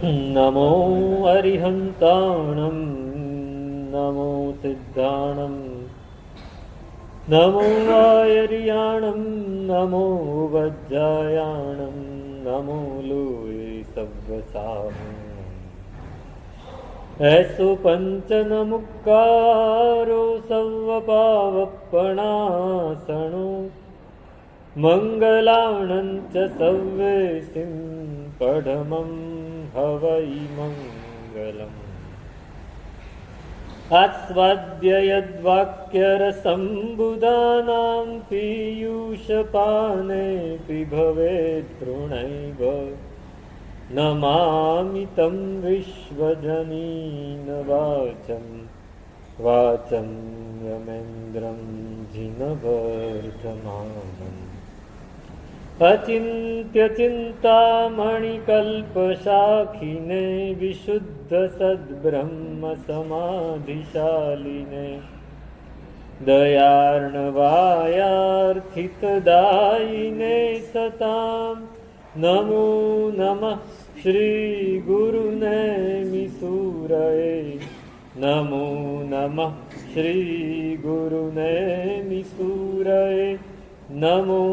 નમો અરિહંતાણં નમો સિદ્ધાણં નમો વાયરિયાણં નમો વજ્જાયાણં નમો લોય સવ્વસાહં એસો પંચન મુક્કારો સવ્વપાવપણાસણો મંગલાણં ચ સવ્વેસિં પડમં હવૈ મંગલમ આસ્વાદ્ય યદ્વાક્યરસંબુધાનાં પીયુષપાને પિભવેत् તૃણૈવ નમામિ तं વિશ્વજનીન વાચમ વાચમ યમેન્દ્રં જિનવર્ધમાનम् અચિંત્ય ચિંતામણિકલ્પશાખિને વિશુદ્ધ સદ્બ્રહ્મ સમાધિશાલિને દયાર્ણવાયાર્થિતદાયિને સતામ નમો નમઃ શ્રી ગુરુનેમિ સૂરયે નમો નમઃ શ્રી ગુરુનેમિ સૂરયે નમો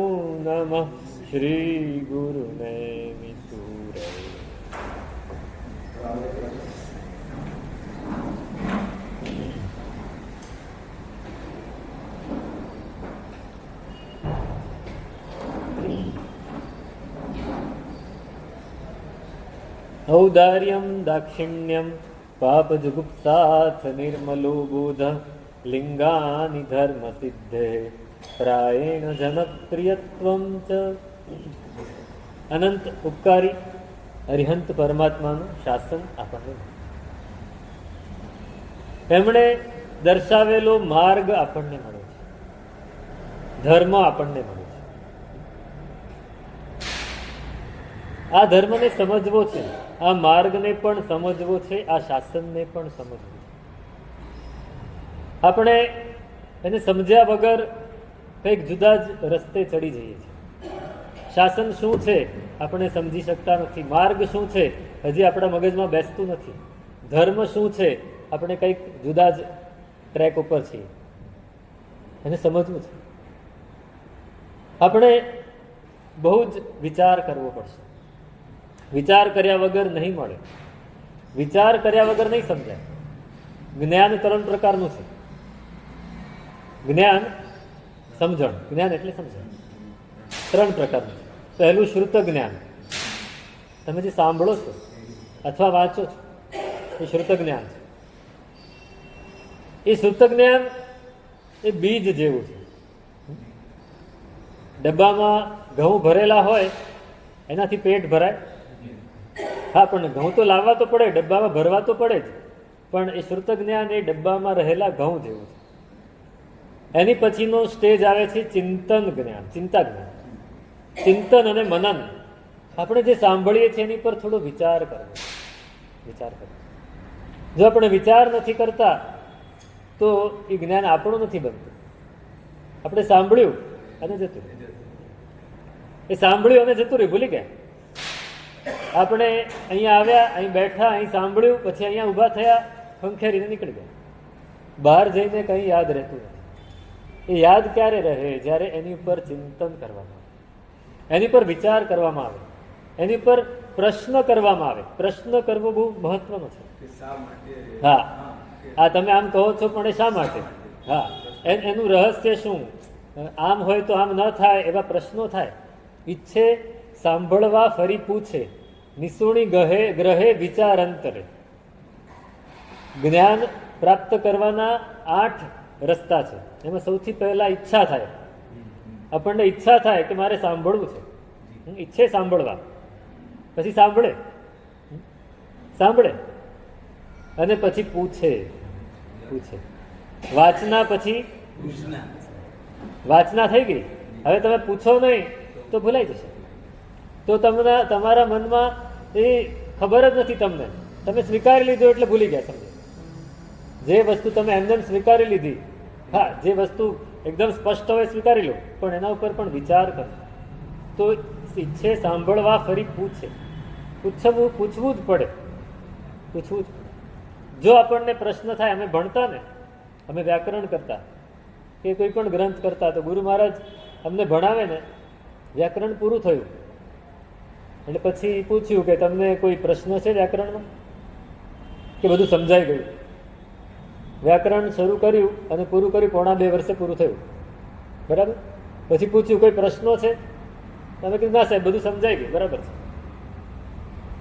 નમઃ શ્રી ગુરુનેમિ સૂરયે. ઔદાર્યં દાક્ષિણ્યં પાપજુગુપ્સાથ નિર્મલો બોધ લિંગાનિ ધર્મ સિદ્ધે પ્રાયેણ જનપ્રિયત્વં ચ. અનંત ઉપકારી અરિહંત પરમાત્માનું શાસન આપણને, એમણે દર્શાવેલો માર્ગ આપણને મળે છે, ધર્મ આપણને મળે છે. આ ધર્મને સમજવો છે, આ માર્ગને પણ સમજવો છે, આ શાસનને પણ સમજવું છે. આપણે એને સમજ્યા વગર કંઈક જુદા જ રસ્તે ચડી જઈએ છીએ. શાસન શું છે આપણે સમજી શકતા નથી, માર્ગ શું છે હજી આપણા મગજમાં બેસતું નથી, ધર્મ શું છે આપણે કંઈક જુદા જ ટ્રેક ઉપર છીએ. એને સમજવું છે, આપણે બહુ જ વિચાર કરવો પડશે. વિચાર કર્યા વગર નહીં મળે, વિચાર કર્યા વગર નહીં સમજાય. જ્ઞાન 3 પ્રકારનું છે. જ્ઞાન, સમજણ. જ્ઞાન એટલે સમજણ. 3 પ્રકારનું છે. પહેલું શ્રુત જ્ઞાન, તમે જે સાંભળો છો અથવા વાંચો છો એ શ્રુત જ્ઞાન છે. એ શ્રુત જ્ઞાન એ બીજ જેવું છે. ડબ્બામાં ઘઉં ભરેલા હોય એનાથી પેટ ભરાય? હા, પણ ઘઉં તો લાવવા તો પડે, ડબ્બામાં ભરવા તો પડે જ. પણ એ શ્રુત જ્ઞાન એ ડબ્બામાં રહેલા ઘઉં જેવું છે. એની પછીનો સ્ટેજ આવે છે ચિંતન જ્ઞાન, ચિંતા જ્ઞાન. ચિંતન અને મનન, આપણે જે સાંભળીએ છીએ એની પર થોડો વિચાર કરવો. વિચાર કરવો. જો આપણે વિચાર નથી કરતા તો એ જ્ઞાન આપણું નથી બનતું. આપણે સાંભળ્યું અને જતું રહ્યું, એ સાંભળ્યું અને જતું રહ્યું, ભૂલી ગયા. આપણે અહીંયા આવ્યા, અહીં બેઠા, અહીં સાંભળ્યું, પછી અહીંયા ઊભા થયા, ખંખેરીને નીકળી ગયા. બહાર જઈને કંઈ યાદ રહેતું નથી. એ યાદ ક્યારે રહે? જ્યારે એની ઉપર ચિંતન કરવામાં આવે, એની પર વિચાર કરવામાં આવે, એની પર પ્રશ્ન કરવામાં આવે. પ્રશ્ન કરવો બહુ મહત્વનો છે. હા, આ તમે આમ કહો છો પણ એ શા માટે? હા, એનું રહસ્ય શું? આમ હોય તો આમ ન થાય, એવા પ્રશ્નો થાય. ઈચ્છે સાંભળવા ફરી પૂછે, નિસુણી ગ્રહે વિચાર અંતરે. જ્ઞાન પ્રાપ્ત કરવાના 8 રસ્તા છે. એમાં સૌથી પહેલા ઈચ્છા થાય. આપણને ઈચ્છા થાય કે મારે સાંભળવું છે, ઈચ્છે સાંભળવા, પછી સાંભળે, સાંભળે અને પછી પૂછે, પૂછે. વાચના પછી વાચના થઈ ગઈ. હવે તમે પૂછો નહીં તો ભૂલાઈ જશે. તો તમને તમારા મનમાં એ ખબર જ નથી, તમને તમે સ્વીકારી લીધો એટલે ભૂલી ગયા. સમજો, જે વસ્તુ તમે એમને સ્વીકારી લીધી, હા, જે વસ્તુ એકદમ સ્પષ્ટ હોય સ્વીકારી લો, પણ એના ઉપર પણ વિચાર કરો. તો ઈચ્છે સાંભળવા ફરી પૂછે. પૂછવું જ પડે. જો આપણને પ્રશ્ન થાય, અમે ભણતા ને, અમે વ્યાકરણ કરતા કે કોઈ પણ ગ્રંથ કરતા, તો ગુરુ મહારાજ અમને ભણાવે ને, વ્યાકરણ પૂરું થયું એટલે પછી પૂછ્યું કે તમને કોઈ પ્રશ્ન છે વ્યાકરણમાં, કે બધું સમજાઈ ગયું? વ્યાકરણ શરૂ કર્યું અને પૂરું કર્યું, પોણા 2 વર્ષે પૂરું થયું, બરાબર. પછી પૂછ્યું કોઈ પ્રશ્નો છે? તમે કીધું ના સાહેબ બધું સમજાઈ ગયું, બરાબર છે.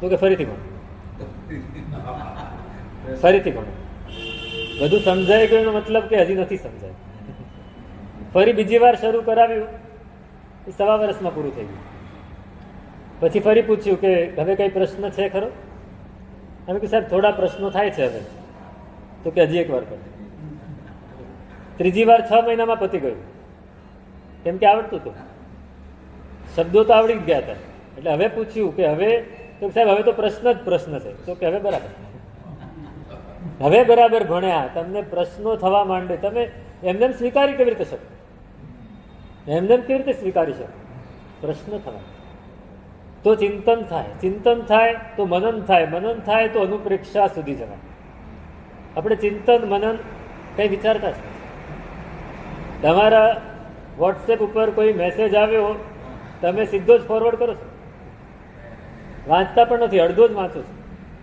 તો કે ફરીથી ભણો, ફરીથી ભણો. બધું સમજાઈ ગયું એનો મતલબ કે હજી નથી સમજાય. ફરી બીજી વાર શરૂ કરાવ્યું, એ 1.25 વર્ષમાં પૂરું થઈ ગયું. પછી ફરી પૂછ્યું કે હવે કઈ પ્રશ્ન છે ખરો? અમે કે સાહેબ થોડા પ્રશ્નો થાય છે હવે. તો કે હજી 1 વાર કરો. ત્રીજી વાર 6 મહિનામાં પતી ગયું, કેમ કે આવડતું હતું, શબ્દો તો આવડી જ ગયા હતા. એટલે હવે પૂછ્યું કે હવે, તો સાહેબ હવે તો પ્રશ્ન જ પ્રશ્ન છે. તો કે હવે બરાબર, હવે બરાબર ભણ્યા, તમને પ્રશ્નો થવા માંડે, તમે એમને સ્વીકારી કેવી રીતે શકો? એમને કેવી રીતે સ્વીકારી શકો? પ્રશ્ન થવા તો ચિંતન થાય, ચિંતન થાય તો મનન થાય, મનન થાય તો અનુપ્રેક્ષા સુધી જવાય. આપણે ચિંતન મનન કંઈ વિચારતા જ નથી. તમારા વોટ્સએપ ઉપર કોઈ મેસેજ આવ્યો, તમે સીધો જ ફોરવર્ડ કરો છો, વાંચતા પણ નથી, અડધો જ વાંચો છો.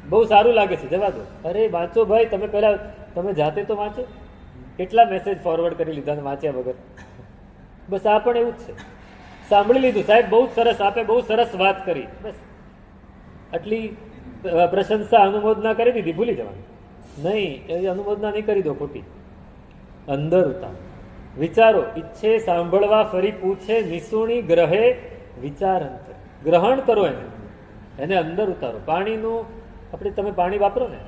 બહુ સારું લાગે છે, જવા દો. અરે વાંચો ભાઈ, તમે પહેલા તમે જાતે તો વાંચો. કેટલા મેસેજ ફોરવર્ડ કરી લીધા વાંચ્યા વગર. બસ આ પણ એવું જ છે. સાંભળી લીધું, સાહેબ બહુ સરસ, આપે બહુ સરસ વાત કરી, બસ આટલી પ્રશંસા અનુમોદના કરી દીધી, ભૂલી જવાનું. નહીં, એવી અનુમોદના નહીં કરી દો ખોટી. અંદર ઉતારો, વિચારો. ઈચ્છે સાંભળવા ફરી પૂછે, નિસુણી ગ્રહે વિચાર અંતર. ગ્રહણ કરો એને અંદર ઉતારો. પાણીનું આપણે, તમે પાણી વાપરો ને,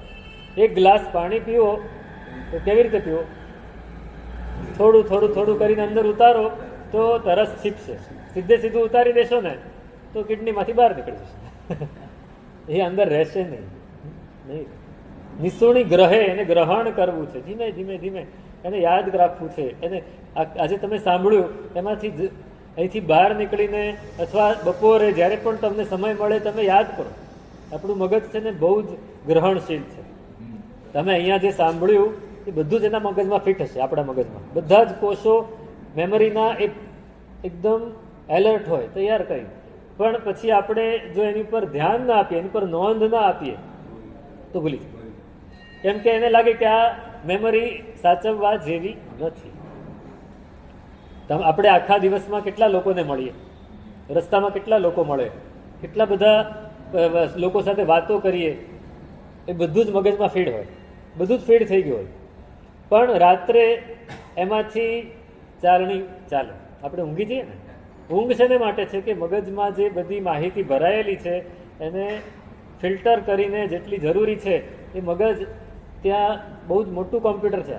1 ગ્લાસ પાણી પીવો તો કેવી રીતે પીવો? થોડું થોડું થોડું કરીને અંદર ઉતારો તો તરસ છીપશે. સીધું ઉતારી દેશો ને તો કિડનીમાંથી બહાર નીકળી જશે, એ અંદર રહેશે નહીં. નિસુણી ગ્રહે, એને ગ્રહણ કરવું છે, ધીમે ધીમે ધીમે એને યાદ રાખવું છે. એને આજે તમે સાંભળ્યું એમાંથી અહીંથી બહાર નીકળીને અથવા બપોરે જ્યારે પણ તમને સમય મળે તમે યાદ કરો. આપણું મગજ છે ને બહુ જ ગ્રહણશીલ છે. તમે અહીંયા જે સાંભળ્યું એ બધું જ એના મગજમાં ફિટ હશે. આપણા મગજમાં બધા જ કોષો મેમરીના એકદમ એલર્ટ હોય, તૈયાર કરી. પણ પછી આપણે જો એની ઉપર ધ્યાન ના આપીએ, એની પર નોંધ ના આપીએ તો ભૂલી જાય. કેમ કે એને લાગે કે આ મેમરી સાચવવા જેવી નથી. આપણે આખા દિવસમાં કેટલા લોકોને મળીએ, રસ્તામાં કેટલા લોકો મળે, કેટલા બધા લોકો સાથે વાતો કરીએ, એ બધું જ મગજમાં ફીડ હોય, બધું જ ફીડ થઈ ગયું હોય. પણ રાત્રે એમાંથી ચાલણી ચાલે, આપણે ઊંઘી જઈએ ને. ઊંઘ શેને માટે છે? કે મગજમાં જે બધી માહિતી ભરાયેલી છે એને ફિલ્ટર કરીને જેટલી જરૂરી છે એ મગજ, ત્યાં બહુ જ મોટું કોમ્પ્યુટર છે.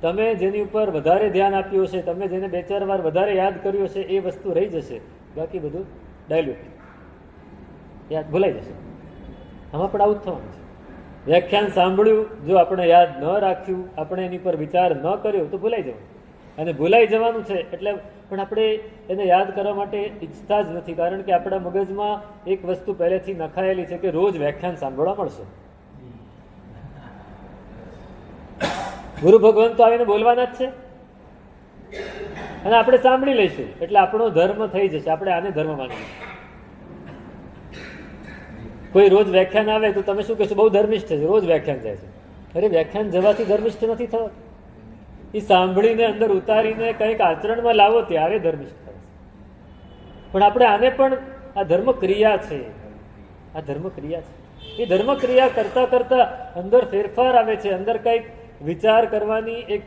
તમે જેની ઉપર વધારે ધ્યાન આપ્યું હશે, તમે જેને 2-4 વાર વધારે યાદ કર્યું હશે, એ વસ્તુ રહી જશે, બાકી બધું ડાયલ્યુટ, યાદ ભૂલાઈ જશે. આમાં પણ આવું જ થવાનું છે. વ્યાખ્યાન સાંભળ્યું, જો આપણે યાદ ન રાખ્યું, આપણે એની પર વિચાર ન કર્યો તો ભૂલાઈ જવાનું. અને ભૂલાઈ જવાનું છે એટલે પણ આપણે એને યાદ કરવા માટે ઈચ્છતા જ નથી, કારણ કે આપણા મગજમાં એક વસ્તુ પહેલેથી નખાયેલી છે કે રોજ વ્યાખ્યાન સાંભળવા મળશે. ગુરુ ભગવાન તો આવીને બોલવાના જ છે અને આપણે સાંભળી લઈશું એટલે આપણો ધર્મ થઈ જશે. આપણે આને ધર્મ માનીએ. કોઈ રોજ વ્યાખ્યાન આવે તો તમે શું કહેશો? બહુ ધર્મિષ્ઠ છે, રોજ વ્યાખ્યાન જાય છે. અરે વ્યાખ્યાન જવાથી ધર્મિષ્ઠ નથી થવા. એ સાંભળીને અંદર ઉતારીને કંઈક આચરણમાં લાવો ત્યારે ધર્મિષ્ઠ થાય છે. પણ આપણે આને પણ આ ધર્મ ક્રિયા છે, આ ધર્મ ક્રિયા છે. એ ધર્મ ક્રિયા કરતા કરતા અંદર ફેરફાર આવે છે, અંદર કંઈક વિચાર કરવાની એક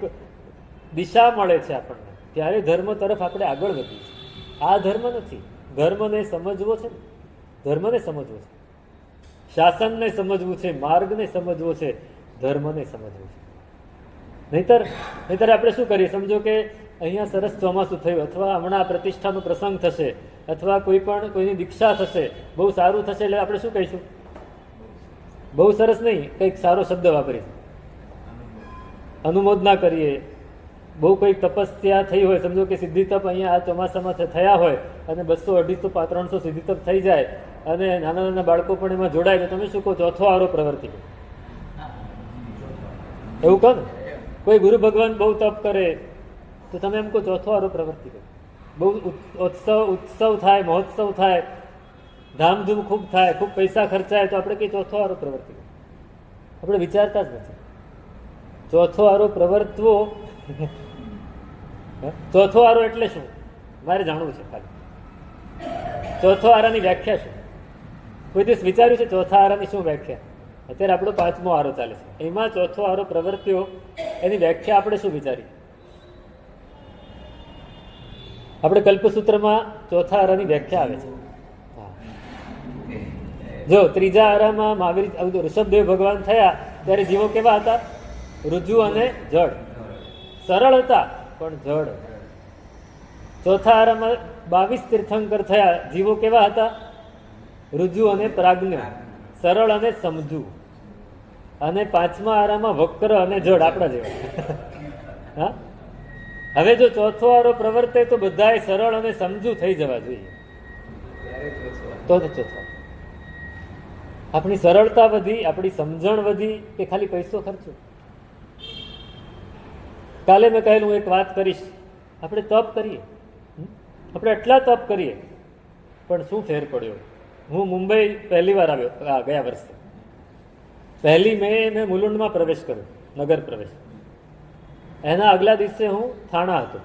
દિશા મળે છે આપણને, ત્યારે ધર્મ તરફ આપણે આગળ વધીએ છીએ. આ ધર્મ નથી. ધર્મને સમજવો છે, ધર્મને સમજવો છે, શાસનને સમજવું છે, માર્ગને સમજવો છે, ધર્મને સમજવું છે. નહીતર આપણે શું કરીએ? સમજો કે અહીંયા સરસ ચોમાસું થયું, અથવા હમણાં પ્રતિષ્ઠાનો પ્રસંગ થશે, અથવા કોઈની દીક્ષા થશે, બહુ સારું થશે એટલે આપણે શું કહીશું? બહુ સરસ નહીં, કંઈક સારો શબ્દ વાપરીશું, અનુમોદના કરીએ. બહુ કંઈક તપસ્યા થઈ હોય, સમજો કે સિદ્ધિ તપ અહીંયા આ ચોમાસામાં થયા હોય અને 200, 250, 300 સિદ્ધિ તપ થઈ જાય, અને નાના નાના બાળકો પણ એમાં જોડાય તો તમે શું કહો? ચોથો આરો પ્રવૃત્તિ એવું કહો ને. કોઈ ગુરુ ભગવાન બહુ તપ કરે તો તમે એમ કહો ચોથો આરો પ્રવૃત્તિ કરે. બહુ ઉત્સવ થાય, મહોત્સવ થાય, ધામધૂમ ખૂબ થાય, ખૂબ પૈસા ખર્ચાય તો આપણે કઈ ચોથો આરો પ્રવૃત્તિ કરે. આપણે વિચારતા જ નથી. ચોથો આરો પ્રવર્તવો, ચોથો આરો એટલે શું મારે જાણવું છે ખાલી. ચોથો આરાની વ્યાખ્યા શું? કોઈ દિવસ વિચાર્યું છે ચોથા આરાની શું વ્યાખ્યા? અત્યારે આપણો 5મો આરો ચાલે છે, એમાં ચોથો આરો પ્રવૃત્તિઓ, એની વ્યાખ્યા આપણે શું વિચારી? આપણે કલ્પસૂત્રમાં ચોથા આરાની વ્યાખ્યા આવે છે. જો ત્રીજા આરામાં મહાવીર ઋષભદેવ ભગવાન થયા ત્યારે જીવો કેવા હતા? ઋજુ અને જડ. સરળ હતા પણ જડ. ચોથા આરામાં 22 તીર્થંકર થયા, જીવો કેવા હતા? ઋજુ અને પ્રાજ્ઞ, સરળ અને સમજુ. અને 5મા આરામાં વક્ર અને જડ, આપણા જેવા. હા, હવે જો ચોથો આરો પ્રવર્તે તો બધાએ સરળ અને સમજુ થઈ જવા જોઈએ. તો ચોથો આપણી સરળતા વધી, આપણી સમજણ વધી કે ખાલી પૈસો ખર્ચો? કાલે મેં કહેલું, એક વાત કરીશ. આપણે તપ કરીએ, આપણે એટલા તપ કરીએ, પણ શું ફેર પડ્યો? હું મુંબઈ પહેલી વાર આવ્યો ગયા વર્ષે. 1 મે મેં મુલુંડમાં પ્રવેશ કર્યો, નગર પ્રવેશ. એના આગલા દિવસે હું થાણા હતો.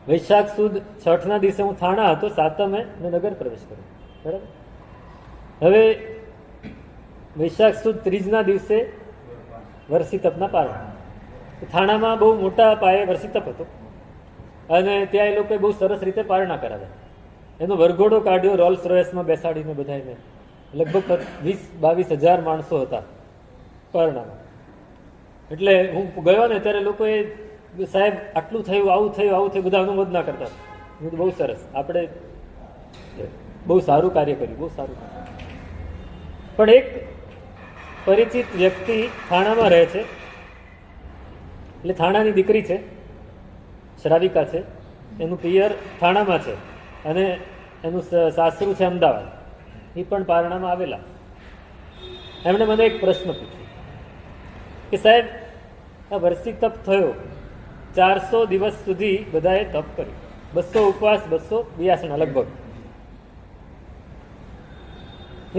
વૈશાખ સુદ 6ના દિવસે હું થાણા હતો, 7મે મેં નગર પ્રવેશ કર્યો. બરાબર. હવે વૈશાખ સુદ 30ના દિવસે વર્ષી તપના પારણા. થાણામાં બહુ મોટા પાયે વર્ષી તપ હતો અને ત્યાં એ લોકોએ બહુ સરસ રીતે પારણા કરાવ્યા. એનો વરઘોડો કાઢ્યો, રોલ્સ રોયસમાં બેસાડીને બધાને. લગભગ 20-22 હજાર માણસો હતા પારણામાં. એટલે હું ગયો ને ત્યારે લોકોએ, સાહેબ આટલું થયું, આવું થયું, આવું થયું, બધા અનુમોદના કરતા. બહુ સરસ, આપણે બહુ સારું કાર્ય કર્યું, બહુ સારું. પણ એક પરિચિત વ્યક્તિ થાણામાં રહે છે, એટલે થાણાની દીકરી છે, શ્રાવિકા છે, એનું પિયર થાણામાં છે અને એનું સાસરું છે અમદાવાદ. એ પણ પારણામાં આવેલા. એમણે મને એક પ્રશ્ન પૂછ્યો કે સાહેબ, આ વર્ષી તપ થયો, 400 દિવસ સુધી બધાએ તપ કર્યું, 200 ઉપવાસ, 200 વ્યાસણા લગભગ.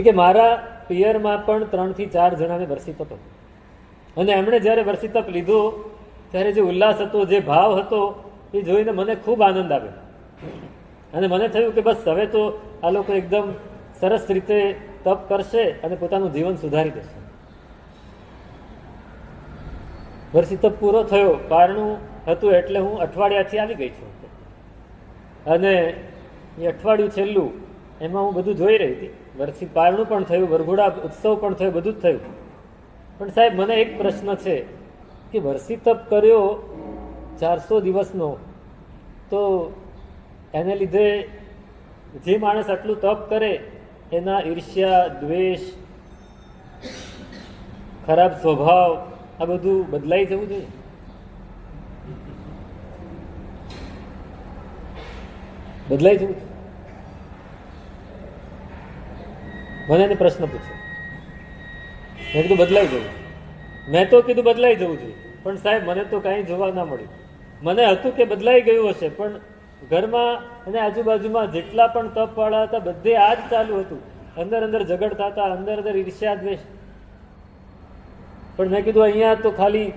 કે મારા પિયરમાં પણ 3 થી 4 જણાને વર્ષી તપ હતો અને એમણે જ્યારે વર્ષી તપ લીધો ત્યારે જે ઉલ્લાસ હતો, જે ભાવ હતો, એ જોઈને મને ખૂબ આનંદ આવ્યો. અને મને થયું કે બસ હવે તો આ લોકો એકદમ સરસ રીતે તપ કરશે અને પોતાનું જીવન સુધારી દેશે. વર્ષી તપ પૂરો થયો, પારણું હતું એટલે હું અઠવાડિયાથી આવી ગઈ છું. અને એ અઠવાડિયું છેલ્લું, એમાં હું બધું જોઈ રહી હતી. વર્ષી પારણું પણ થયું, વરઘોડા ઉત્સવ પણ થયો, બધું જ થયું. પણ સાહેબ મને એક પ્રશ્ન છે કે વર્ષી તપ કર્યો 400 દિવસનો, તો એને લીધે જે માણસ આટલું તપ કરે એના ઈર્ષ્યા, દ્વેષ, ખરાબ સ્વભાવ, આ બધું બદલાઈ જવું જોઈએ. બદલાઈ જવું જોઈએ. મને એને પ્રશ્ન પૂછ્યો. મેં કીધું બદલાઈ જવું. મેં તો કીધું બદલાઈ જવું જોઈએ, પણ સાહેબ મને તો કાંઈ જોવા ના મળ્યું. મને હતું કે બદલાઈ ગયું હશે, પણ ઘરમાં અને આજુબાજુમાં જેટલા પણ તપવાળા હતા બધે આ જ ચાલુ હતું. અંદર અંદર ઝઘડતા હતા, અંદર અંદર ઈર્ષ્યા, દ્વેષ. પણ મેં કીધું અહીંયા તો ખાલી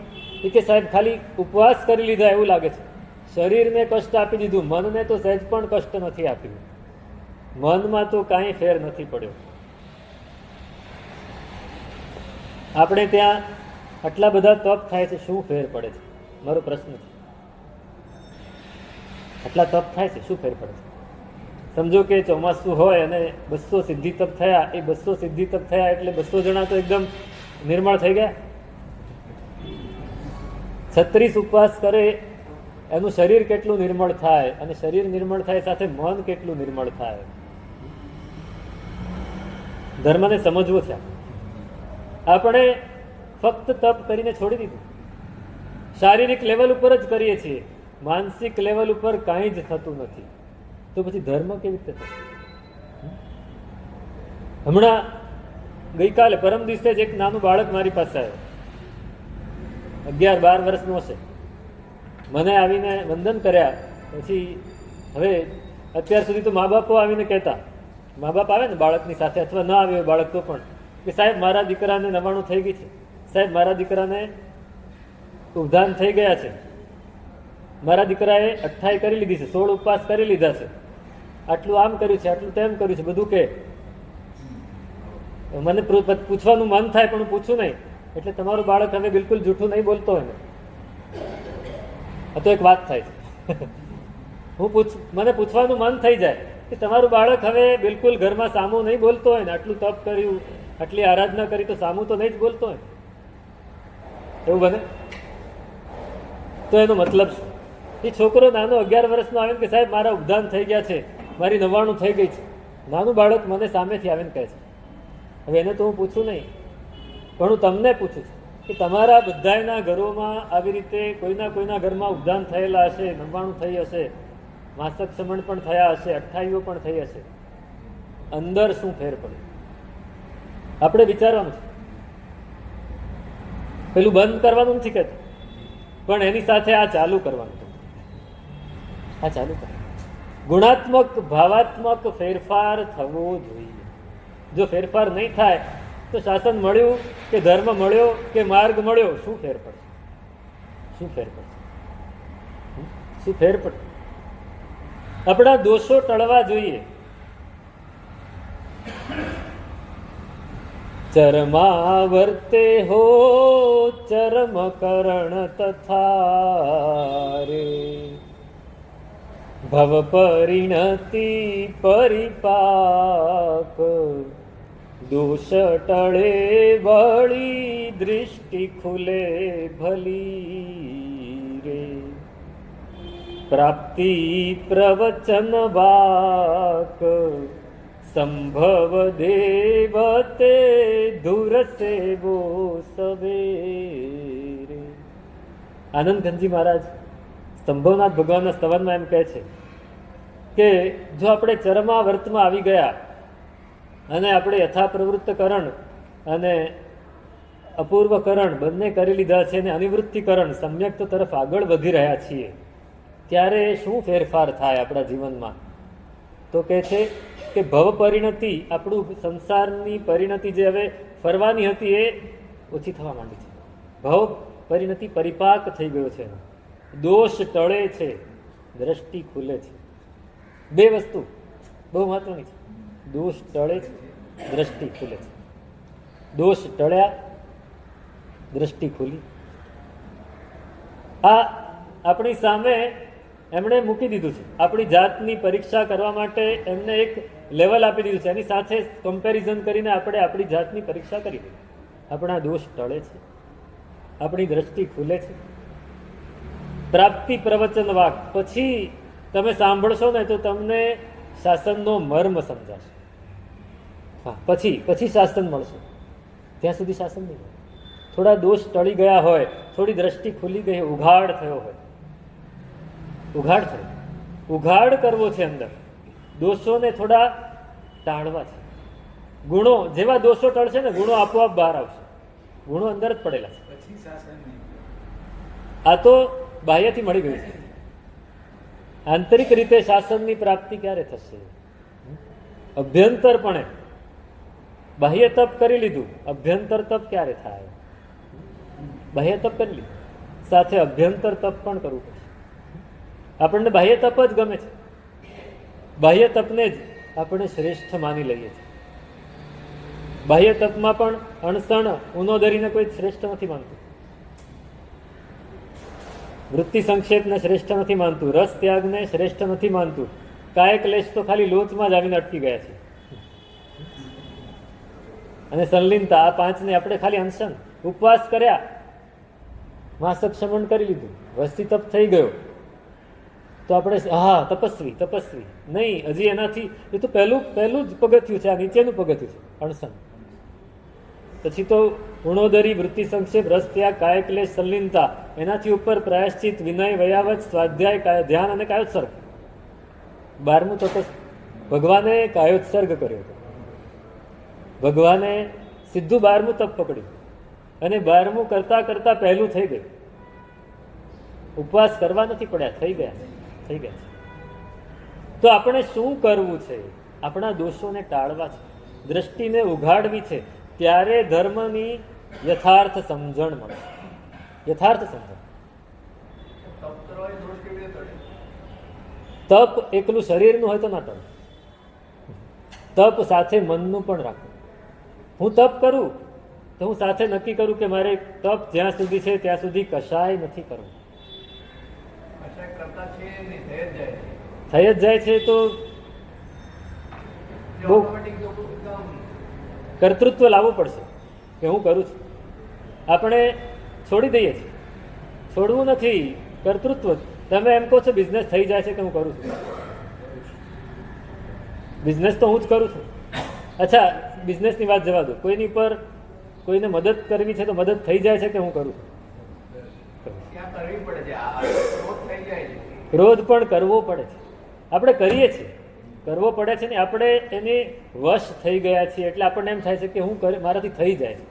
કે સાહેબ ખાલી ઉપવાસ કરી લીધા એવું લાગે છે. શરીરને કષ્ટ આપી દીધું, મનને તો સહેજ પણ કષ્ટ નથી આપ્યું. મનમાં તો કાંઈ ફેર નથી પડ્યો. આપણે ત્યાં આટલા બધા તપ થાય છે, શું ફેર પડે છે? મારો પ્રશ્ન છે. આટલા તપ થાય છે, શું ફેર પડે છે? સમજો કે ચોમાસું હોય અને 200 સિદ્ધિ તપ થયા. એ 200 સિદ્ધિ તપ થયા એટલે 200 જણા તો એકદમ નિર્મળ થઈ ગયા. 36 ઉપવાસ કરે એનું શરીર કેટલું નિર્મળ થાય, અને શરીર નિર્મળ થાય સાથે મન કેટલું નિર્મળ થાય. ધર્મને સમજવો છે. આપણે ફક્ત તપ કરીને છોડી દીધું. શારીરિક લેવલ ઉપર જ કરીએ છીએ, માનસિક લેવલ ઉપર કાંઈ જ થતું નથી. તો પછી ધર્મ કેવી રીતે થશે? હમણાં ગઈકાલે પરમ દિવસે જ એક નાનું બાળક મારી પાસે આવ્યો, 11-12 વર્ષનો હશે. મને આવીને વંદન કર્યા. પછી હવે અત્યાર સુધી તો મા બાપો આવીને કહેતા, મા બાપ આવે ને બાળકની સાથે, અથવા ન આવે બાળક તો પણ, કે સાહેબ મારા દીકરાને 99 થઈ ગઈ છે, સાહેબ મારા દીકરાને ઉદ્ધાન થઈ ગયા છે, મારા દીકરાએ 28 કરી લીધી છે, 16 ઉપવાસ કરી લીધા છે, આટલું આમ કર્યું છે, આટલું તેમ કર્યું છે, બધું કે. મને પૂછવાનું મન થાય પણ હું પૂછું નહીં. એટલે તમારું બાળક હવે બિલકુલ જૂઠું નહીં બોલતો હોય ને, આ તો એક વાત થાય છે. મને પૂછવાનું મન થઈ જાય કે તમારું બાળક હવે બિલકુલ ઘરમાં સામું નહીં બોલતો હોય ને, આટલું તપ કર્યું, આટલી આરાધના કરી, તો સામું તો નહીં જ બોલતો હોય, એવું બને? તો એનો મતલબ શું? એ છોકરો નાનો 11 વર્ષનો આવે કે સાહેબ મારા ઉદ્ધાન થઈ ગયા છે, મારી 99 થઈ ગઈ છે. નાનું બાળક મને સામેથી આવીને કહે છે. હવે એને તો હું પૂછું નહીં, પણ હું તમને પૂછું છું કે તમારા બધાના ઘરોમાં આવી રીતે કોઈના ઘરમાં ઉદ્ધાન થયેલા હશે, 99 થઈ હશે, માસક સમણ પણ થયા હશે, 28 પણ થઈ હશે. અંદર શું ફેર પડે આપણે વિચારવાનું છે. પેલું બંધ કરવાનું નથી કહેતું, પણ એની સાથે આ ચાલુ કરવાનું છે. આ ચાલુ કરવાનું, ગુણાત્મક ભાવાત્મક ફેરફાર થવો જોઈએ. જો ફેરફાર નહીં થાય તો શાસન મળ્યું કે ધર્મ મળ્યો કે માર્ગ મળ્યો, શું ફેર પડશે? શું ફેર પડશે? શું ફેર પડશે? આપણા દોષો ટળવા જોઈએ. ચરમાવર્તે હો ચરમ કરણ તથા રે, ભવ પરિણતિ પરિપાક, દોષ ટળે વળી દૃષ્ટિ ખુલે ભલી રે, પ્રાપ્તિ પ્રવચન વાક, સંભવ દેવતે ધુર સેવો સવેરે. આનંદઘનજી મહારાજ સ્તંભવનાથ ભગવાનના સ્તવનમાં એમ કહે છે કે જો આપણે ચરમાવર્તમાં આવી ગયા અને આપણે યથાપ્રવૃત્તકરણ અને અપૂર્વકરણ બંને કરી લીધા છે અને અનિવૃત્તિકરણ સમ્યક્ત તરફ આગળ વધી રહ્યા છીએ, ત્યારે શું ફેરફાર થાય આપણા જીવનમાં? તો કહે છે કે ભવ પરિણતિ, આપણું સંસારની પરિણતિ જે હવે ફરવાની હતી એ ઓછી થવા માંડી છે. ભવ પરિણતિ પરિપાક થઈ ગયો છે, દોષ ટળે છે, દ્રષ્ટિ ખુલે છે. બે વસ્તુ બહુ મહત્વની છે. દોષ ટળે છે, દ્રષ્ટિ ખુલે છે. દોષ ટળ્યા, દ્રષ્ટિ ખુલી. આ આપણી સામે એમણે મૂકી દીધું છે. આપણી જાતની પરીક્ષા કરવા માટે એમને એક લેવલ આપી દીધું છે. એની સાથે કમ્પેરિઝન કરીને આપણે આપણી જાતની પરીક્ષા કરી દીધી. આપણા દોષ ટળે છે, આપણી દ્રષ્ટિ ખુલે છે. પ્રાપ્તિ પ્રવચન વાક, પછી તમે સાંભળશો ને તો તમને શાસનનો મર્મ સમજાશે. હા, પછી શાસન મળશે. ત્યાં સુધી શાસન નહીં મળે. થોડા દોષ ટળી ગયા હોય, થોડી દ્રષ્ટિ ખુલી ગઈ, ઉઘાડ થયો હોય, ઉઘાડ થયો, ઉઘાડ કરવો છે અંદર. દોષોને થોડા ટાળવા છે. ગુણો જેવા દોષો ટળશે ને, ગુણો આપોઆપ બહાર આવશે. ગુણો અંદર જ પડેલા છે. આ તો બાહ્યથી મળી ગયું છે. આંતરિક રીતે શાસનની પ્રાપ્તિ ક્યારે થશે? અભ્યંતરપણે. બાહ્ય તપ કરી લીધું, અભ્યંતર તપ ક્યારે થાય? બાહ્ય તપ કરી લીધું, સાથે અભ્યંતર તપ પણ કરવું પડશે. આપણને બાહ્ય તપ જ ગમે છે. બાહ્ય તપને જ આપણે શ્રેષ્ઠ માની લઈએ છીએ. બાહ્ય તપમાં પણ અણસણ ઉનોદરીને કોઈ શ્રેષ્ઠ નથી માનતું. વૃત્તિ સંક્ષેપને શ્રેષ્ઠ નથી માનતું. રસ ત્યાગને શ્રેષ્ઠ નથી માનતું. કાય ક્લેશ તો ખાલી લોચમાં જ આવીને અટકી ગયા છે. અને સંલીનતા, આ પાંચને આપણે ખાલી અનશન, ઉપવાસ કર્યા, માસક શમન કરી લીધું, વસ્તી તપ થઈ ગયો, તો આપણે હા તપસ્વી તપસ્વી નહીં. હજી એનાથી એ તો પહેલું જ પગથિયું છે. આ નીચેનું પગથિયું છે, અણસન. પછી તો ગુણોદરી, વૃત્તિ સંક્ષેપ, રસ ત્યાગ, કાય ક્લેશ, સંલીનતા. એનાથી ઉપર પ્રાયશ્ચિત, વિનય, વયાવત, સ્વાધ્યાય, ધ્યાન અને કાયોત્સર્ગ. 12મું તપસ ભગવાને કાયોત્સર્ગ કર્યો હતો. ભગવાને સીધું 12મું તપ પકડ્યું અને 12મું કરતાં કરતાં પહેલું થઈ ગયું. ઉપવાસ કરવા નથી પડ્યા, થઈ ગયા. તો આપણે શું કરવું છે? આપણા દોષોને ટાળવા છે, દ્રષ્ટિને ઉઘાડવી છે, ત્યારે ધર્મની યથાર્થ સમજણ મળે. યથાર્થ સમજણ. તપ એકલું શરીરનું હોય તો ના ટળે. તપ સાથે મનનું પણ રાખવું. હું તપ કરું તો હું સાથે નક્કી કરું કે મારે તપ જ્યાં સુધી છે ત્યાં સુધી કશાય નથી કરવું. થઈ જ જાય છે તો બહુ કર્તૃત્વ લાવવું પડશે કે હું કરું છું. આપણે છોડી દઈએ છીએ. છોડવું નથી, કર્તૃત્વ. તમે એમ કહો છો બિઝનેસ થઈ જાય છે કે હું કરું છું. બિઝનેસ તો હું જ કરું છું. અચ્છા, બિઝનેસની વાત જવા દો. કોઈની પર કોઈને મદદ કરવી છે તો મદદ થઈ જાય છે કે હું કરું છું. ક્રોધ પણ કરવો પડે છે. આપણે કરીએ છીએ, કરવો પડે છે ને. આપણે એની વશ થઈ ગયા છીએ એટલે આપણને એમ થાય છે કે હું મારાથી થઈ જાય છે.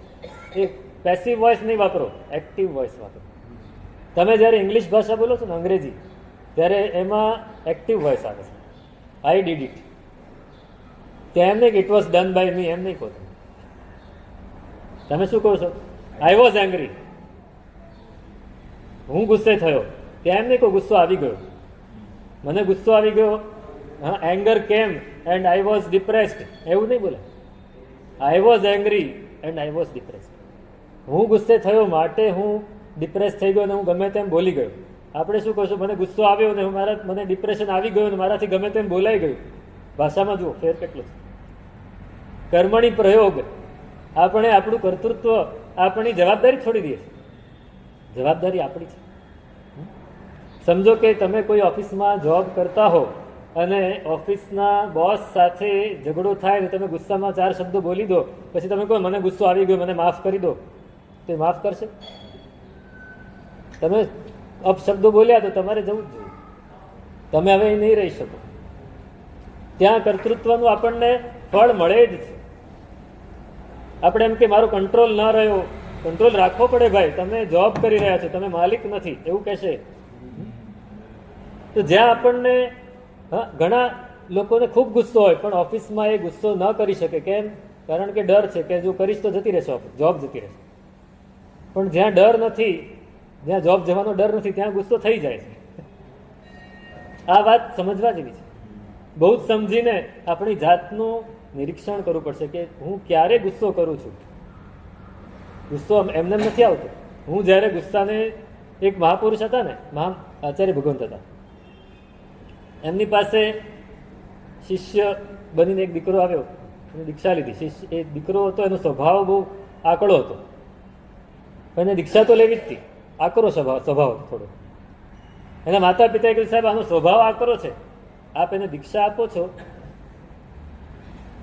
એ પેસિવ વોઇસ નહીં વાપરો, એક્ટિવ વોઇસ વાપરો. તમે જ્યારે ઇંગ્લિશ ભાષા બોલો છો ને, અંગ્રેજી, ત્યારે એમાં એક્ટિવ વોઇસ આવે છે. I did it. ત્યાં એમ નહીં કે it was done by me, એમ નહીં કહો. તમે શું કહો છો? I was angry. હું ગુસ્સે થયો. ત્યાં એમ નહીં કહો ગુસ્સો આવી ગયો. મને ગુસ્સો આવી ગયો. હા, એંગર કેમ એન્ડ આઈ વોઝ ડિપ્રેસ્ડ, એવું નહીં બોલે. આઈ was angry and I was depressed. હું ગુસ્સે થયો માટે હું ડિપ્રેસ થઈ ગયો અને હું ગમે તેમ બોલી ગયો. આપણે શું કહીશું? મને ગુસ્સો આવ્યો ને મને ડિપ્રેશન આવી ગયું ને મારાથી ગમે તેમ બોલાઈ ગયું. ભાષામાં જુઓ ફેર કેટલો છે. કર્મણી પ્રયોગ. આપણે આપણું કર્તૃત્વ, આપણી જવાબદારી છોડી દઈએ છીએ. જવાબદારી આપણી છે. સમજો કે તમે કોઈ ઓફિસમાં જોબ કરતા હો અને ઓફિસના બોસ સાથે ઝઘડો થાય ને તમે ગુસ્સામાં 4 શબ્દો બોલી દો, પછી તમે કહો મને ગુસ્સો આવી ગયો, મને માફ કરી દો, તો એ માફ કરશે? તમે અપશબ્દો બોલ્યા તો તમારે જવું જ જોઈએ. તમે હવે અહીં નહીં રહી શકો. ત્યાં કર્તૃત્વનું આપણને ફળ મળે જ છે. આપણે એમ કે મારો કંટ્રોલ ન રહ્યો. કંટ્રોલ રાખવો પડે ભાઈ. તમે જોબ કરી રહ્યા છો, તમે માલિક નથી, એવું કહેશે. તો જ્યાં આપણને, હા, ઘણા લોકોને ખૂબ ગુસ્સો હોય પણ ઓફિસમાં એ ગુસ્સો ન કરી શકે. કેમ? કારણ કે ડર છે કે જો કરીશ તો જતી રહેશે, જોબ જતી રહેશે. પણ જ્યાં ડર નથી, જ્યાં જોબ જવાનો ડર નથી, ત્યાં ગુસ્સો થઈ જાય છે. આ વાત સમજવા જેવી છે. બહુ જ સમજીને આપણી જાતનું નિરીક્ષણ કરવું પડશે કે હું ક્યારે ગુસ્સો કરું છું. ગુસ્સો એમને નથી આવતો. હું જ્યારે ગુસ્સાને, એક મહાપુરુષ હતા ને, આચાર્ય ભગવંત હતા, એમની પાસે શિષ્ય બનીને એક દીકરો આવ્યો, એને દીક્ષા લીધી. એ દીકરો હતો, એનો સ્વભાવ બહુ આકડો હતો, પણ એને દીક્ષા તો લેવી જ હતી. આકરો સ્વભાવ હતો થોડો. એના માતા પિતાએ કહ્યું સાહેબ આનો સ્વભાવ આકરો છે, આપ એને દીક્ષા આપો છો,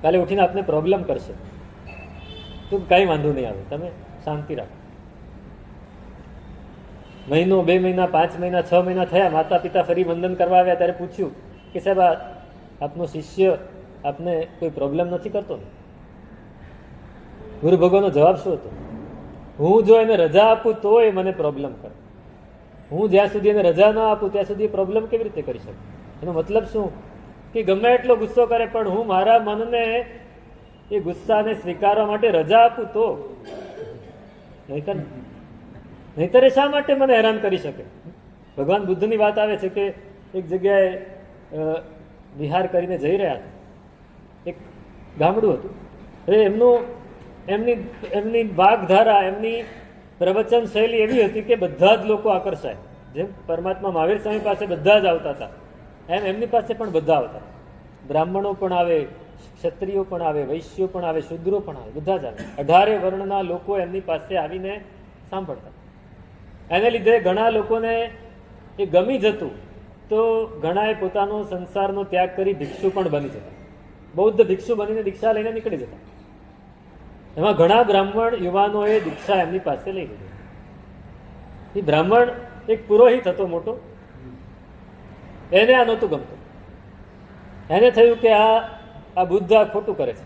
કાલે ઉઠીને આપને પ્રોબ્લેમ કરશે. તો કાંઈ વાંધો નહીં આવે, તમે શાંતિ રાખો. મહિનો, 2 મહિના, 5 મહિના, 6 મહિના થયા. માતા પિતા ફરી વંદન કરવા આવ્યા ત્યારે પૂછ્યું કે સાહેબ આપનો શિષ્ય આપને કોઈ પ્રોબ્લેમ નથી કરતો ને? ગુરુ ભગવાનનો જવાબ શું હતો? હું જો એને રજા આપું તો એ મને પ્રોબ્લેમ કરે. હું જ્યાં સુધી એને રજા ન આપું ત્યાં સુધી એ પ્રોબ્લેમ કેવી રીતે કરી શકું? એનો મતલબ શું? કે ગમે એટલો ગુસ્સો કરે પણ હું મારા મનને એ ગુસ્સાને સ્વીકારવા માટે રજા આપું તો. નહીતર એ શા માટે મને હેરાન કરી શકે? ભગવાન બુદ્ધની વાત આવે છે કે એક જગ્યાએ વિહાર કરીને જઈ રહ્યા હતા. એક ગામડું હતું. એમની વાગધારા, એમની પ્રવચન શૈલી એવી હતી કે બધા જ લોકો આકર્ષાય. જેમ પરમાત્મા મહાવીર સ્વામી પાસે બધા જ આવતા હતા, એમ એમની પાસે પણ બધા આવતા. બ્રાહ્મણો પણ આવે, ક્ષત્રિયો પણ આવે, વૈશ્યો પણ આવે, શૂદ્રો પણ આવે, બધા જ આવે. 18 વર્ણના લોકો એમની પાસે આવીને સાંભળતા. એને લીધે ઘણા લોકોને એ ગમી જતું, તો ઘણાએ પોતાનો સંસારનો ત્યાગ કરી ભિક્ષુ પણ બની જતા. બૌદ્ધ ભિક્ષુ બનીને દીક્ષા લઈને નીકળી જતા. એમાં ઘણા બ્રાહ્મણ યુવાનોએ દીક્ષા એમની પાસે લઈ લીધી. એ બ્રાહ્મણ એક પુરોહિત હતો મોટો, એને આ નહોતું ગમતું. એને થયું કે આ બુદ્ધ આ ખોટું કરે છે.